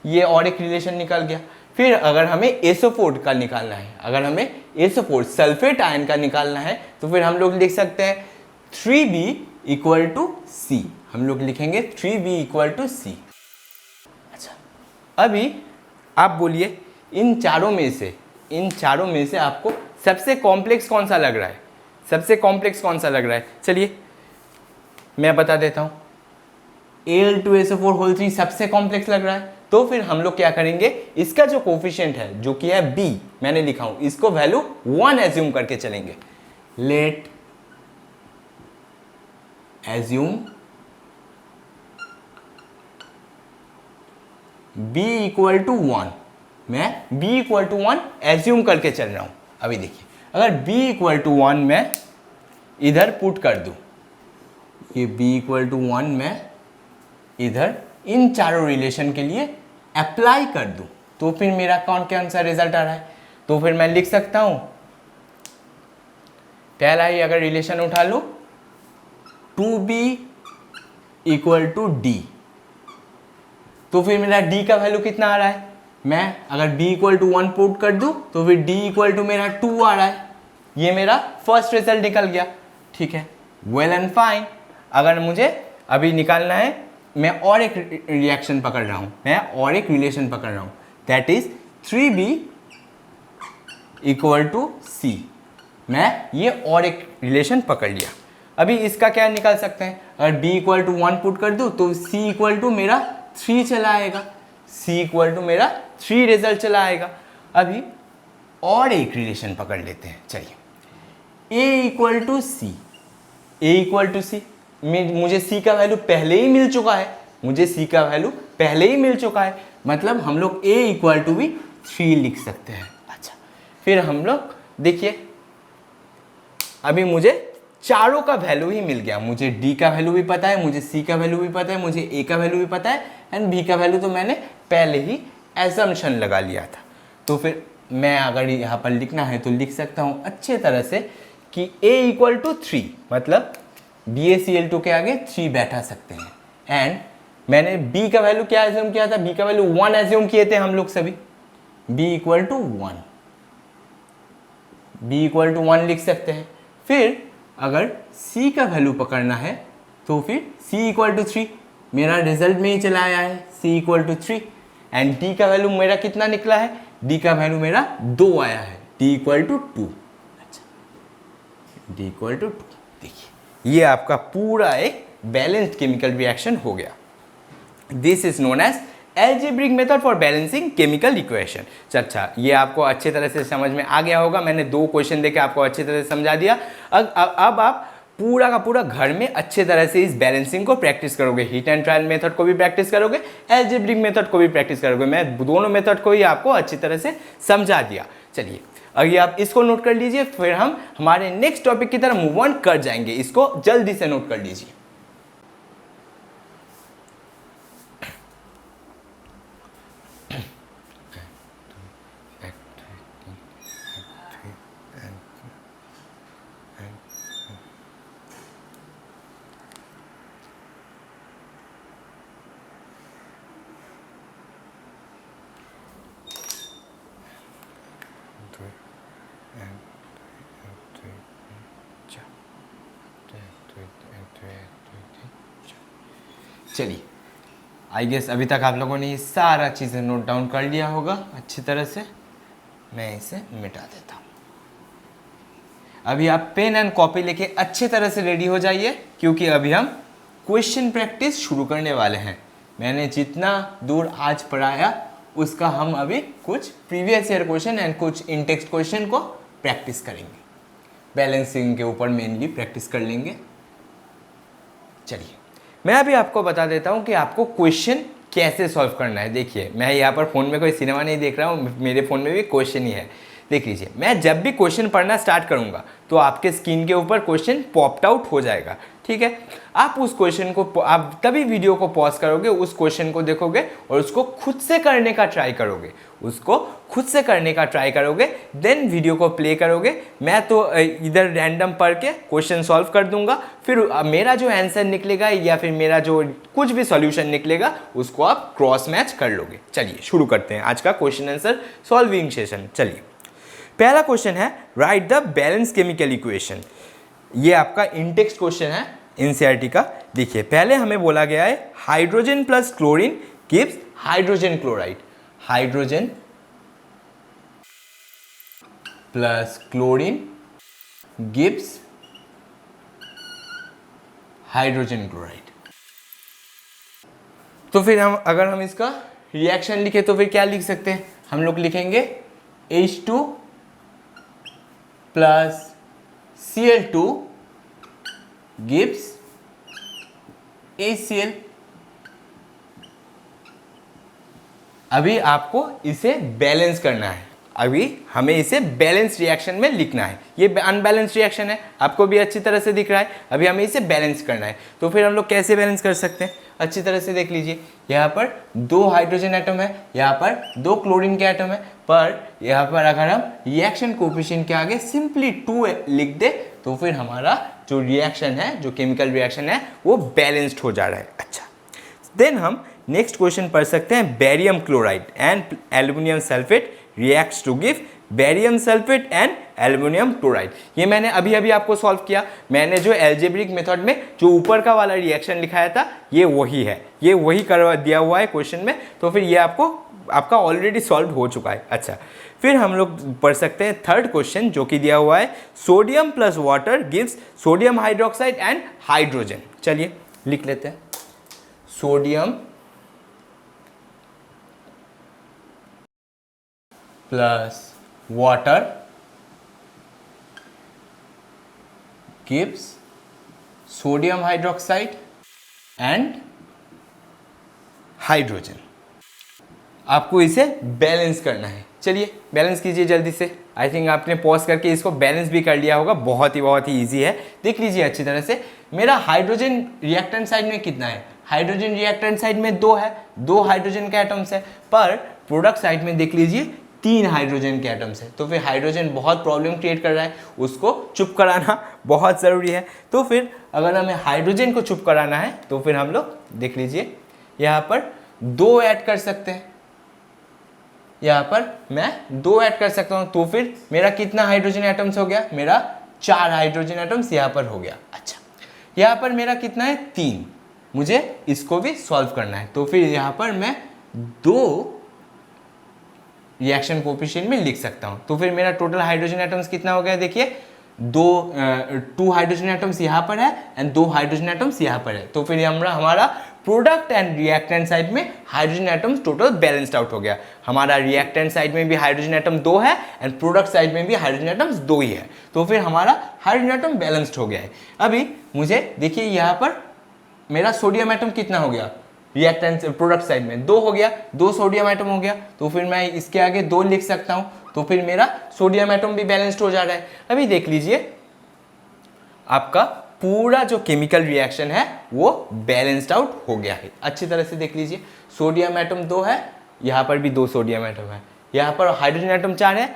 ये और एक रिलेशन निकल गया। फिर अगर हमें SO4 का निकालना है, अगर हमें SO4 सल्फेट आयन का निकालना है तो फिर हम लोग लिख सकते हैं 3B इक्वल टू C, हम लोग लिखेंगे 3B इक्वल टू C। अच्छा अभी आप बोलिए इन चारों में से आपको सबसे कॉम्प्लेक्स कौन सा लग रहा है, सबसे कॉम्प्लेक्स कौन सा लग रहा है, चलिए मैं बता देता हूं। Al2SO4 होल 3 सबसे कॉम्प्लेक्स लग रहा है, तो फिर हम लोग क्या करेंगे, इसका जो कोफिशिएंट है जो कि है B मैंने लिखा हूं, इसको वैल्यू 1 एज्यूम करके चलेंगे। Let assume B equal to 1, मैं B इक्वल टू 1 एज्यूम करके चल रहा हूं। अभी देखिए अगर B इक्वल टू 1 मैं इधर पुट कर दूं, ये B इक्वल टू 1 मैं इधर इन चारों रिलेशन के लिए अप्लाई कर दूं, तो फिर मेरा कौन सा रिजल्ट आ रहा है, तो फिर मैं लिख सकता हूं पहला ही अगर रिलेशन उठा लूं 2B इक्वल टू D, तो फिर मेरा D का वैल्यू कितना आ रहा है, मैं अगर B इक्वल टू 1 पुट कर दूं तो फिर D इक्वल टू मेरा 2 आ रहा है। ये मेरा फर्स्ट रिजल्ट निकल गया, ठीक है, वेल एंड फाइन। अगर मुझे अभी निकालना है, मैं और एक रिएक्शन पकड़ रहा हूं, मैं और एक रिलेशन पकड़ रहा हूं, that is 3B equal to C, मैं ये और एक रिलेशन पकड़ लिया। अभी इसका क्या निकाल सकते हैं, अगर B इक्वल टू 1 पुट कर दूं तो C इक्वल टू मेरा 3 चला आएगा, C इक्वल टू मेरा 3 रिजल्ट चला आएगा। अभी और एक रिलेशन पकड़ लेते हैं, चलिए A equal to C, A equal to C, मुझे C का वैल्यू पहले ही मिल चुका है, मुझे C का वैल्यू पहले ही मिल चुका है, मतलब हम लोग A इक्वल टू भी 3 लिख सकते हैं। अच्छा फिर हम लोग देखिए अभी मुझे चारों का वैल्यू ही मिल गया, मुझे D का वैल्यू भी पता है, मुझे C का वैल्यू भी पता है, मुझे A का वैल्यू भी पता है, एंड B का वैल्यू तो मैंने पहले ही एजम्पशन लगा लिया था। तो फिर मैं अगर यहाँ पर लिखना है तो लिख सकता हूँ अच्छे तरह से कि A इक्वल टू 3, मतलब BaCl2 के आगे 3 बैठा सकते हैं। एंड मैंने B का वैल्यू क्या एज्यूम किया था, B का वैल्यू 1 एज्यूम किए थे हम लोग सभी, B equal to 1, B equal to 1 लिख सकते हैं। फिर अगर C का वैल्यू पकड़ना है तो फिर C इक्वल टू 3, मेरा रिजल्ट में ही चला आया है C equal to 3। And D का वैल्यू मेरा कितना निकला है, D का वैल्यू मेरा 2 आया है, D इक्वल टू 2। अच्छा, D इक्वल टू 2। देखिए ये आपका पूरा एक बैलेंस्ड केमिकल रिएक्शन हो गया। This is known as algebraic method for balancing chemical equation. अच्छा, ये आपको अच्छे तरह से समझ में आ गया होगा। मैंने 2 क्वेश्चन देके आपको अच्छे तरह से समझा दिया। अब आप पूरा का पूरा घर में अच्छे तरह से इस बैलेंसिंग को प्रैक्टिस करोगे। हीट एंड ट्रायल मेथड को भी प्रैक्टिस करोगे, एल्जेब्रिक मेथड को भी प्रैक्टिस करोगे। मैं दोनों मेथड को ही आपको अच्छी तरह से समझा दिया। चलिए अभी आप इसको नोट कर लीजिए, फिर हम हमारे नेक्स्ट टॉपिक की तरफ मूव ऑन कर जाएंगे। इसको जल्दी से नोट कर लीजिए। चलिए, आई गेस अभी तक आप लोगों ने ये सारा चीज़ें नोट डाउन कर लिया होगा अच्छी तरह से। मैं इसे मिटा देता हूँ। अभी आप पेन एंड कॉपी लेके अच्छे तरह से रेडी हो जाइए, क्योंकि अभी हम क्वेश्चन प्रैक्टिस शुरू करने वाले हैं। मैंने जितना दूर आज पढ़ाया उसका हम अभी कुछ प्रीवियस ईयर क्वेश्चन एंड कुछ इन टेक्स्ट क्वेश्चन को प्रैक्टिस करेंगे। बैलेंसिंग के ऊपर मेनली प्रैक्टिस कर लेंगे। चलिए मैं अभी आपको बता देता हूँ कि आपको क्वेश्चन कैसे सॉल्व करना है। देखिए मैं यहाँ पर फ़ोन में कोई सिनेमा नहीं देख रहा हूँ, मेरे फ़ोन में भी क्वेश्चन ही है। देख लीजिए, मैं जब भी क्वेश्चन पढ़ना स्टार्ट करूँगा तो आपके स्क्रीन के ऊपर क्वेश्चन पॉप्ड आउट हो जाएगा, ठीक है। आप उस क्वेश्चन को, आप तभी वीडियो को पॉज करोगे, उस क्वेश्चन को देखोगे और उसको खुद से करने का ट्राई करोगे, उसको खुद से करने का ट्राई करोगे, देन वीडियो को प्ले करोगे। मैं तो इधर रैंडम पढ़ के क्वेश्चन सॉल्व कर दूंगा, फिर मेरा जो आंसर निकलेगा या फिर मेरा जो कुछ भी सॉल्यूशन निकलेगा उसको आप क्रॉस मैच कर लोगे। चलिए शुरू करते हैं आज का क्वेश्चन आंसर सॉल्विंग सेशन। चलिए पहला क्वेश्चन है, right the balance chemical equation. ये आपका इंटेक्स्ट क्वेश्चन है एनसीईआरटी का। देखिए पहले हमें बोला गया है hydrogen plus chlorine gives hydrogen chloride. Hydrogen plus chlorine gives hydrogen chloride. तो फिर अगर हम इसका रिएक्शन लिखे तो फिर क्या लिख सकते हैं, हम लोग लिखेंगे H2 plus Cl2 gives ACl। अभी आपको इसे बैलेंस करना है, अभी हमें इसे बैलेंस रिएक्शन में लिखना है। ये अनबैलेंस रिएक्शन है, आपको भी अच्छी तरह से दिख रहा है। अभी हमें इसे बैलेंस करना है, तो फिर हम लोग कैसे बैलेंस कर सकते हैं, अच्छी तरह से देख लीजिए। यहाँ पर 2 हाइड्रोजन एटम है, यहाँ पर 2 क्लोरीन के एटम है, पर यहाँ पर अगर हम रिएक्शन कोएफिशिएंट के आगे सिंपली 2 लिख दे तो फिर हमारा जो रिएक्शन है, जो केमिकल रिएक्शन है, वो बैलेंस्ड हो जा रहा है। अच्छा, देन हम नेक्स्ट क्वेश्चन पढ़ सकते हैं, barium chloride and aluminium sulphate reacts to give barium sulphate and aluminium chloride. ये मैंने अभी अभी आपको सॉल्व किया। मैंने जो एल्जेब्रिक मेथड में जो ऊपर का वाला रिएक्शन लिखाया था ये वही है, ये वही करवा दिया हुआ है क्वेश्चन में, तो फिर ये आपका ऑलरेडी सॉल्व हो चुका है। अच्छा, फिर हम लोग पढ़ सकते हैं थर्ड क्वेश्चन जो कि दिया हुआ है, sodium plus water gives sodium hydroxide and hydrogen. चलिए लिख लेते हैं, sodium plus water gives sodium hydroxide and hydrogen. आपको इसे बैलेंस करना है। चलिए बैलेंस कीजिए जल्दी से। आई थिंक आपने पॉज करके इसको बैलेंस भी कर लिया होगा, बहुत ही ईजी है। देख लीजिए अच्छी तरह से, मेरा हाइड्रोजन रिएक्टेंट साइड में कितना है, हाइड्रोजन रिएक्टेंट साइड में 2 है, 2 हाइड्रोजन के एटम्स है, पर प्रोडक्ट साइड में देख लीजिए 3 हाइड्रोजन के एटम्स है, तो फिर हाइड्रोजन बहुत प्रॉब्लम क्रिएट कर रहा है, उसको चुप कराना बहुत ज़रूरी है। तो फिर अगर हमें हाइड्रोजन को चुप कराना है तो फिर हम लोग देख लीजिए यहाँ पर 2 ऐड कर सकते हैं, यहाँ पर मैं 2 ऐड कर सकता हूँ, तो फिर मेरा कितना हाइड्रोजन एटम्स हो गया, मेरा 4 हाइड्रोजन एटम्स यहाँ पर हो गया। अच्छा, यहाँ पर मेरा कितना है 3, मुझे इसको भी सॉल्व करना है, तो फिर यहाँ पर मैं 2 रिएक्शन कोएफिशिएंट में लिख सकता हूँ। तो फिर मेरा टोटल हाइड्रोजन एटम्स कितना हो गया, देखिए 2 हाइड्रोजन एटम्स यहाँ पर है एंड 2 हाइड्रोजन एटम्स यहाँ पर है, तो फिर हमारा प्रोडक्ट एंड रिएक्टेंट साइड में hydrogen atoms total balanced out हो गया। हमारा रिएक्टेंट साइड में भी हाइड्रोजन एटम 2 है एंड प्रोडक्ट साइड में भी हाइड्रोजन एटम्स 2 ही है, तो फिर हमारा हाइड्रोजन एटम बैलेंस्ड हो गया है। अभी मुझे देखिए यहाँ पर मेरा सोडियम एटम कितना हो गया, रिएक्टेंट प्रोडक्ट साइड में 2 हो गया, 2 सोडियम एटम हो गया, तो फिर मैं इसके आगे 2 लिख सकता हूँ, तो फिर मेरा सोडियम एटम भी बैलेंस्ड हो जा रहा है। अभी देख लीजिए आपका पूरा जो केमिकल रिएक्शन है वो बैलेंस्ड आउट हो गया है। अच्छी तरह से देख लीजिए, सोडियम एटम 2 है, यहाँ पर भी 2 सोडियम एटम है, यहाँ पर हाइड्रोजन एटम 4 है,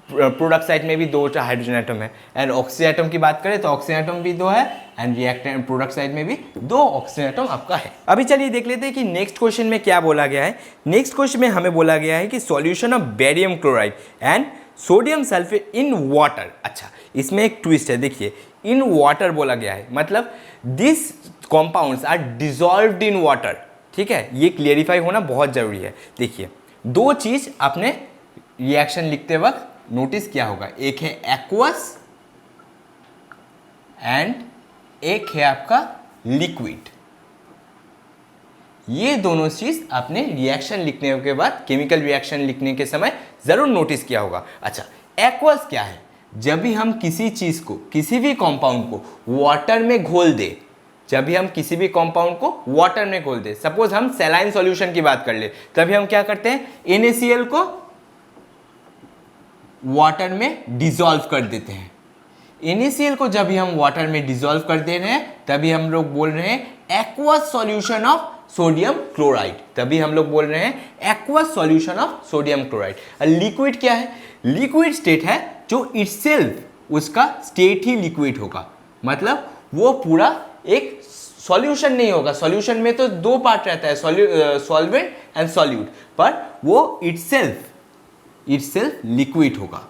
प्रोडक्ट साइड में भी 2 हाइड्रोजन एटम है, एंड ऑक्सीजन एटम की बात करें तो ऑक्सीजन एटम भी 2 है एंड रिएक्टेंट प्रोडक्ट साइड में भी 2 ऑक्सीजन एटम आपका है। अभी चलिए देख लेते हैं कि नेक्स्ट क्वेश्चन में क्या बोला गया है। नेक्स्ट क्वेश्चन में हमें बोला गया है कि solution of barium chloride and sodium sulphate in water. अच्छा, इसमें एक ट्विस्ट है, देखिए इन वाटर बोला गया है, मतलब this compounds are dissolved in water. ठीक है, ये क्लियरिफाई होना बहुत जरूरी है। देखिए 2 चीज आपने रिएक्शन लिखते वक्त नोटिस किया होगा, एक है एक्वस एंड एक है आपका लिक्विड। ये दोनों चीज आपने रिएक्शन लिखने के बाद, केमिकल रिएक्शन लिखने के समय जरूर नोटिस किया होगा। अच्छा, एक्वस क्या है, जब भी हम किसी चीज को, किसी भी कंपाउंड को वाटर में घोल दे, जब भी हम किसी भी कंपाउंड को वाटर में घोल दे, सपोज हम सैलाइन सॉल्यूशन की बात कर ले, तभी हम क्या करते हैं, NaCl को वाटर में डिसॉल्व कर देते हैं। NaCl को जब भी हम वाटर में डिसॉल्व कर दे रहे हैं तभी हम लोग बोल रहे हैं aqueous solution of sodium chloride, तभी हम लोग बोल रहे हैं aqueous solution of sodium chloride. Liquid क्या है, लिक्विड स्टेट है जो इटसेल्फ उसका स्टेट ही लिक्विड होगा, मतलब वो पूरा एक सॉल्यूशन नहीं होगा। सॉल्यूशन में तो 2 पार्ट रहता है, सॉल्वेंट एंड सॉल्यूट, पर वो इटसेल्फ लिक्विड होगा,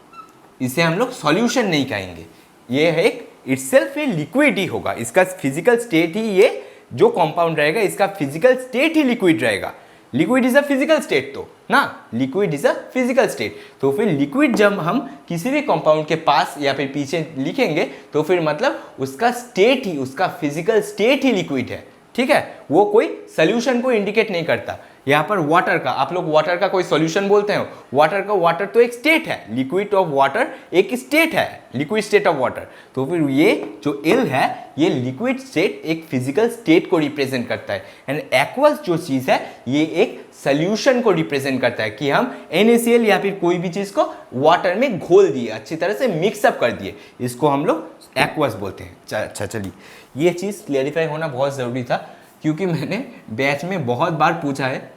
इसे हम लोग सॉल्यूशन नहीं कहेंगे, ये है एक इटसेल्फ लिक्विड ही होगा, इसका फिजिकल स्टेट ही, ये जो कंपाउंड रहेगा इसका फिजिकल स्टेट ही लिक्विड रहेगा। Liquid is a physical state तो ना, liquid is a physical state, तो फिर लिक्विड जब हम किसी भी कंपाउंड के पास या फिर पीछे लिखेंगे तो फिर मतलब उसका स्टेट ही, उसका फिजिकल स्टेट ही लिक्विड है। ठीक है, वो कोई सोल्यूशन को इंडिकेट नहीं करता। यहाँ पर वाटर का, आप लोग वाटर का कोई सॉल्यूशन बोलते हैं, वाटर का, वाटर तो एक स्टेट है, लिक्विड ऑफ वाटर एक स्टेट है, लिक्विड स्टेट ऑफ वाटर, तो फिर ये जो एल है ये लिक्विड स्टेट, एक फिजिकल स्टेट को रिप्रेजेंट करता है, एंड एक्वस जो चीज है ये एक सॉल्यूशन को रिप्रेजेंट करता है कि हम NaCl या फिर कोई भी चीज को वाटर में घोल दिए, अच्छी तरह से मिक्सअप कर दिए, इसको हम लोग एक्वस बोलते हैं। अच्छा चलिए, ये चीज क्लियरिफाई होना बहुत जरूरी था, क्योंकि मैंने बैच में बहुत बार पूछा है,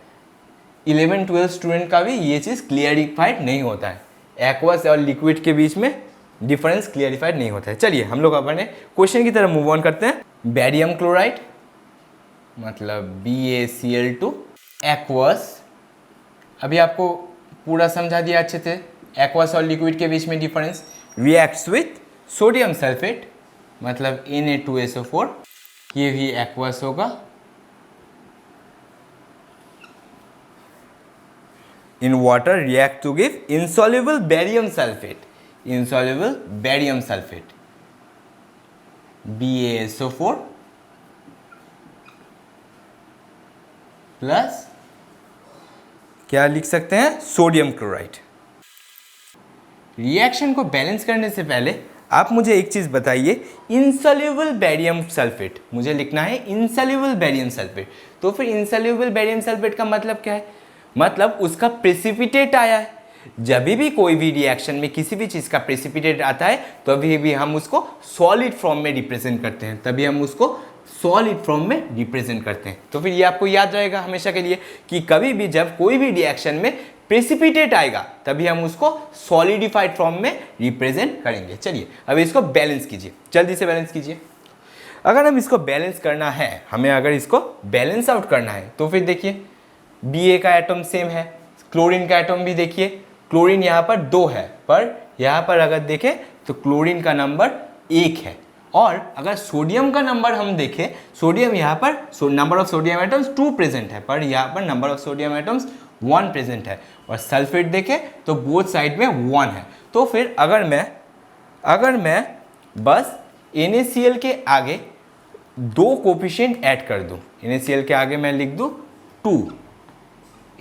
11-12 स्टूडेंट का भी ये चीज़ क्लियरिफाइड नहीं होता है, एक्वस और लिक्विड के बीच में डिफरेंस क्लियरिफाइड नहीं होता है। चलिए हम लोग अपने क्वेश्चन की तरफ मूव ऑन करते हैं। बेरियम क्लोराइड मतलब BaCl2 एक्वस, अभी आपको पूरा समझा दिया अच्छे से, एक्वस और लिक्विड के बीच में difference. Reacts with sodium sulphate मतलब Na2SO4, ये भी एक्वस होगा। In water react to give insoluble barium sulfate, insoluble barium sulfate, BaSO4 plus क्या लिख सकते हैं, सोडियम क्लोराइड। रिएक्शन को बैलेंस करने से पहले आप मुझे एक चीज बताइए, इंसॉल्युबल बेरियम सल्फेट, मुझे लिखना है इंसॉल्युबल बेरियम सल्फेट, तो फिर इंसॉल्युबल बेरियम सल्फेट का मतलब क्या है, मतलब उसका प्रेसिपिटेट आया है। जब भी कोई भी रिएक्शन में किसी भी चीज़ का प्रेसिपिटेट आता है तभी भी हम उसको सॉलिड फॉर्म में रिप्रेजेंट करते हैं, तभी हम उसको सॉलिड फॉर्म में रिप्रेजेंट करते हैं। तो फिर ये आपको याद रहेगा हमेशा के लिए कि कभी भी जब कोई भी रिएक्शन में प्रेसिपिटेट आएगा तभी हम उसको सॉलिडिफाइड फॉर्म में रिप्रेजेंट करेंगे। चलिए अब इसको बैलेंस कीजिए, जल्दी से बैलेंस कीजिए। अगर हम इसको बैलेंस करना है, हमें अगर इसको बैलेंस आउट करना है तो फिर देखिए Ba का एटम सेम है, क्लोरीन का एटम भी देखिए, क्लोरीन यहाँ पर 2 है, पर यहाँ पर अगर देखें तो क्लोरीन का नंबर 1 है। और अगर सोडियम का नंबर हम देखें, सोडियम यहाँ पर number of sodium atoms 2 present है, पर यहाँ पर number of sodium atoms 1 present है। और सल्फेट देखें तो बोथ साइड में 1 है। तो फिर अगर मैं बस NaCl के आगे 2 कोफिशिएंट ऐड कर दूं, NaCl के आगे मैं लिख दूं 2,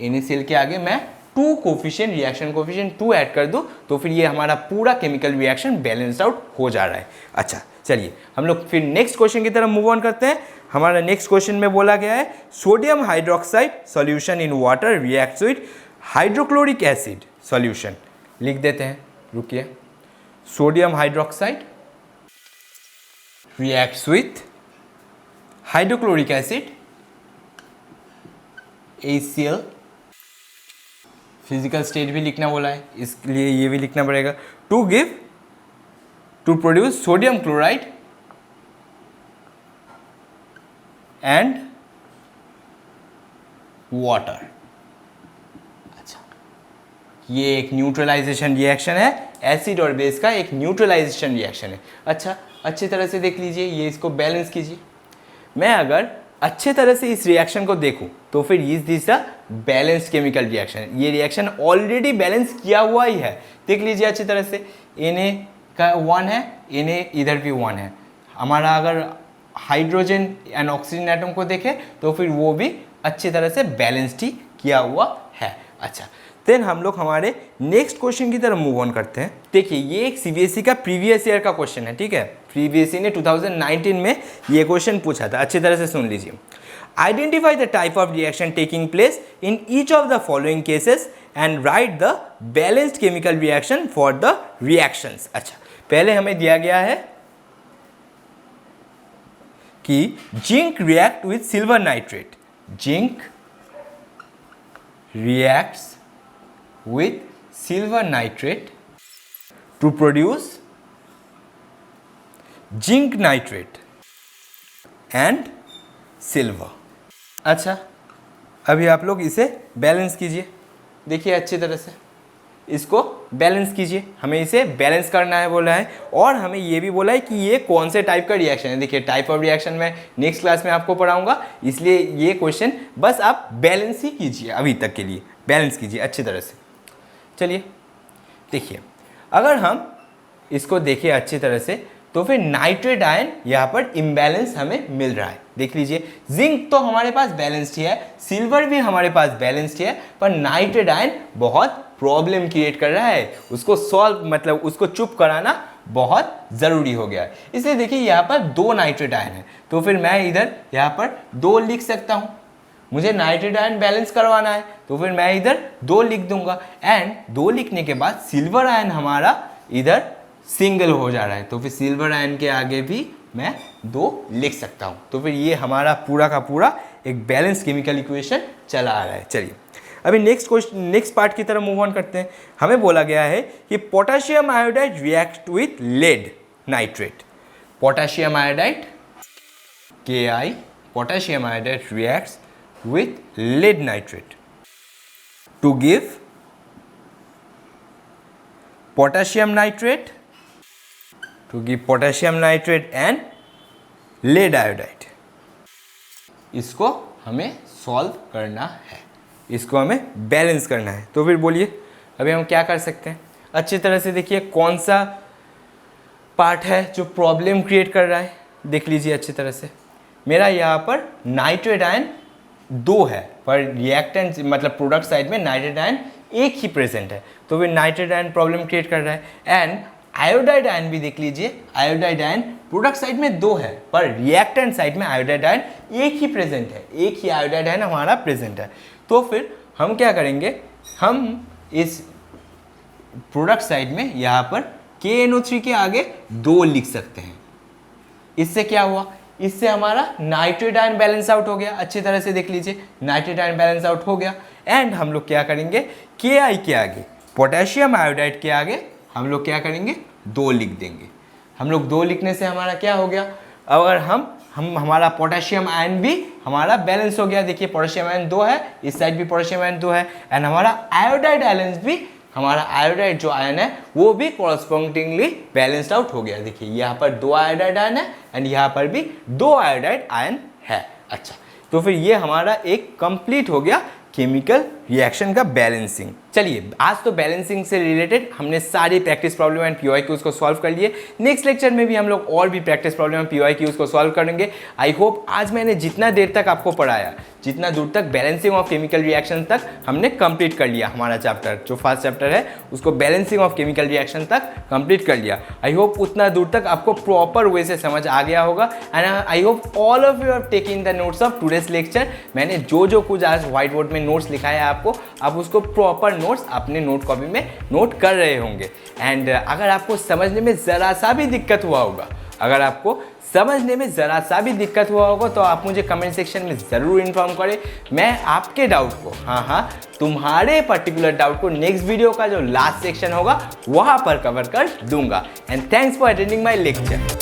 NaCl के आगे मैं 2 कोफिशिएंट, रिएक्शन कोफिशिएंट 2 ऐड कर दूं, तो फिर ये हमारा पूरा केमिकल रिएक्शन बैलेंस आउट हो जा रहा है। अच्छा चलिए हम लोग फिर नेक्स्ट क्वेश्चन की तरफ मूव ऑन करते हैं। हमारा नेक्स्ट क्वेश्चन में बोला गया है sodium hydroxide solution in water reacts with hydrochloric acid solution. लिख देते हैं, रुकिए, sodium hydroxide reacts with hydrochloric acid HCl, physical state भी लिखना बोला है, इसलिए ये भी लिखना पड़ेगा, to produce sodium chloride and water. अच्छा, ये एक न्यूट्रलाइजेशन रिएक्शन है, एसिड और बेस का एक न्यूट्रलाइजेशन रिएक्शन है। अच्छा, अच्छी तरह से देख लीजिए, ये इसको बैलेंस कीजिए। मैं अगर अच्छे तरह से इस रिएक्शन को देखूं तो फिर is this a balanced chemical reaction. ये रिएक्शन ऑलरेडी बैलेंस किया हुआ ही है, देख लीजिए अच्छी तरह से। Na का 1 है, Na इधर भी 1 है। हमारा अगर हाइड्रोजन एंड ऑक्सीजन एटम को देखें तो फिर वो भी अच्छी तरह से बैलेंस्ड ही किया हुआ है। अच्छा, देन हम लोग हमारे नेक्स्ट क्वेश्चन की तरफ मूव ऑन करते हैं। देखिए ये एक CBSE का प्रीवियस ईयर का क्वेश्चन है, ठीक है। प्रीवियस ने 2019 में ये क्वेश्चन पूछा था, अच्छी तरह से सुन लीजिए। Identify the type of reaction taking place in each of the following cases and right the balanced chemical reaction for the reactions. अच्छा, पहले हमें दिया गया है कि zinc react with silver nitrate, zinc reacts with silver nitrate to produce zinc nitrate and silver। अच्छा, अभी आप लोग इसे बैलेंस कीजिए, देखिए अच्छी तरह से इसको बैलेंस कीजिए। हमें इसे बैलेंस करना है बोला है, और हमें ये भी बोला है कि ये कौन से टाइप का रिएक्शन है। देखिए टाइप ऑफ रिएक्शन मैं नेक्स्ट क्लास में आपको पढ़ाऊंगा, इसलिए ये क्वेश्चन बस आप बैलेंस ही कीजिए, अभी तक के लिए बैलेंस कीजिए अच्छी तरह से। चलिए देखिए, अगर हम इसको देखें अच्छी तरह से तो फिर नाइट्रेट आयन यहाँ पर इम्बैलेंस हमें मिल रहा है। देख लीजिए, जिंक तो हमारे पास बैलेंस्ड ही है, सिल्वर भी हमारे पास बैलेंस्ड है, पर नाइट्रेट आयन बहुत प्रॉब्लम क्रिएट कर रहा है। उसको सॉल्व मतलब उसको चुप कराना बहुत ज़रूरी हो गया है। इसलिए देखिए यहाँ पर 2 नाइट्रेट आयन है, तो फिर मैं इधर यहाँ पर 2 लिख सकता हूँ। मुझे नाइट्रेट आयन बैलेंस करवाना है तो फिर मैं इधर 2 लिख दूंगा, एंड 2 लिखने के बाद सिल्वर आयन हमारा इधर सिंगल हो जा रहा है, तो फिर सिल्वर आयन के आगे भी मैं 2 लिख सकता हूँ। तो फिर ये हमारा पूरा का पूरा एक बैलेंस केमिकल इक्वेशन चला आ रहा है। चलिए अभी नेक्स्ट पार्ट की तरफ मूव ऑन करते हैं। हमें बोला गया है कि potassium iodide react with lead nitrate. Potassium iodide Ki, potassium iodide reacts with lead nitrate to give potassium nitrate and lead iodide। इसको हमें सॉल्व करना है, इसको हमें बैलेंस करना है। तो फिर बोलिए अभी हम क्या कर सकते हैं। अच्छी तरह से देखिए कौन सा पार्ट है जो प्रॉब्लम क्रिएट कर रहा है, देख लीजिए अच्छी तरह से। मेरा यहाँ पर नाइट्रेट आयन 2 है, पर रिएक्टेंट मतलब प्रोडक्ट साइड में नाइट्रेट आयन 1 ही प्रेजेंट है, तो फिर नाइट्रेट आयन प्रॉब्लम क्रिएट कर रहा है। एंड आयोडाइड आयन भी देख लीजिए, आयोडाइड आयन प्रोडक्ट साइड में 2 है, पर रिएक्टेंट साइड में आयोडाइड आयन 1 ही प्रेजेंट है, 1 ही आयोडाइड आयन हमारा प्रेजेंट है। तो फिर हम क्या करेंगे, हम इस प्रोडक्ट साइड में यहाँ पर KNO3 के आगे 2 लिख सकते हैं। इससे क्या हुआ, इससे हमारा नाइट्रेट आयन बैलेंस आउट हो गया। अच्छी तरह से देख लीजिए, नाइट्रेट आयन बैलेंस आउट हो गया। एंड हम लोग क्या करेंगे, Ki के आगे, पोटेशियम आयोडाइड के आगे हम लोग क्या करेंगे, 2 लिख देंगे। हम लोग 2 लिखने से हमारा क्या हो गया, अगर हम हमारा पोटेशियम आयन भी हमारा बैलेंस हो गया। देखिए पोटेशियम आयन 2 है, इस साइड भी पोटेशियम आयन 2 है, एंड हमारा आयोडाइड आयन भी, हमारा आयोडाइड जो आयन है वो भी कॉरस्पॉन्डिंगली बैलेंस्ड आउट हो गया। देखिए यहाँ पर 2 आयोडाइड आयन है एंड यहाँ पर भी 2 आयोडाइड आयन है। अच्छा, तो फिर ये हमारा एक कंप्लीट हो गया केमिकल रिएक्शन का बैलेंसिंग। चलिए, आज तो बैलेंसिंग से रिलेटेड हमने सारी प्रैक्टिस प्रॉब्लम एंड PYQs को सॉल्व कर लिए। नेक्स्ट लेक्चर में भी हम लोग और भी प्रैक्टिस प्रॉब्लम एंड PYQs को सॉल्व करेंगे। आई होप आज मैंने जितना देर तक आपको पढ़ाया, जितना दूर तक बैलेंसिंग ऑफ केमिकल रिएक्शन तक हमने कंप्लीट कर लिया, हमारा चैप्टर जो फर्स्ट चैप्टर है उसको बैलेंसिंग ऑफ केमिकल रिएक्शन तक कंप्लीट कर लिया। आई होप उतना दूर तक आपको प्रॉपर वे से समझ आ गया होगा and I hope all of you have taken the notes of today's lecture. मैंने जो कुछ आज व्हाइट बोर्ड में नोट्स लिखाया है आपको, आप उसको प्रॉपर नोट्स अपने नोट कॉपी में नोट कर रहे होंगे। एंड अगर आपको समझने में ज़रा सा भी दिक्कत हुआ होगा, अगर आपको समझने में ज़रा सा भी दिक्कत हुआ होगा तो आप मुझे कमेंट सेक्शन में ज़रूर इन्फॉर्म करें। मैं आपके डाउट को, हाँ तुम्हारे पर्टिकुलर डाउट को नेक्स्ट वीडियो का जो लास्ट सेक्शन होगा वहाँ पर कवर कर दूंगा। And thanks for attending my lecture.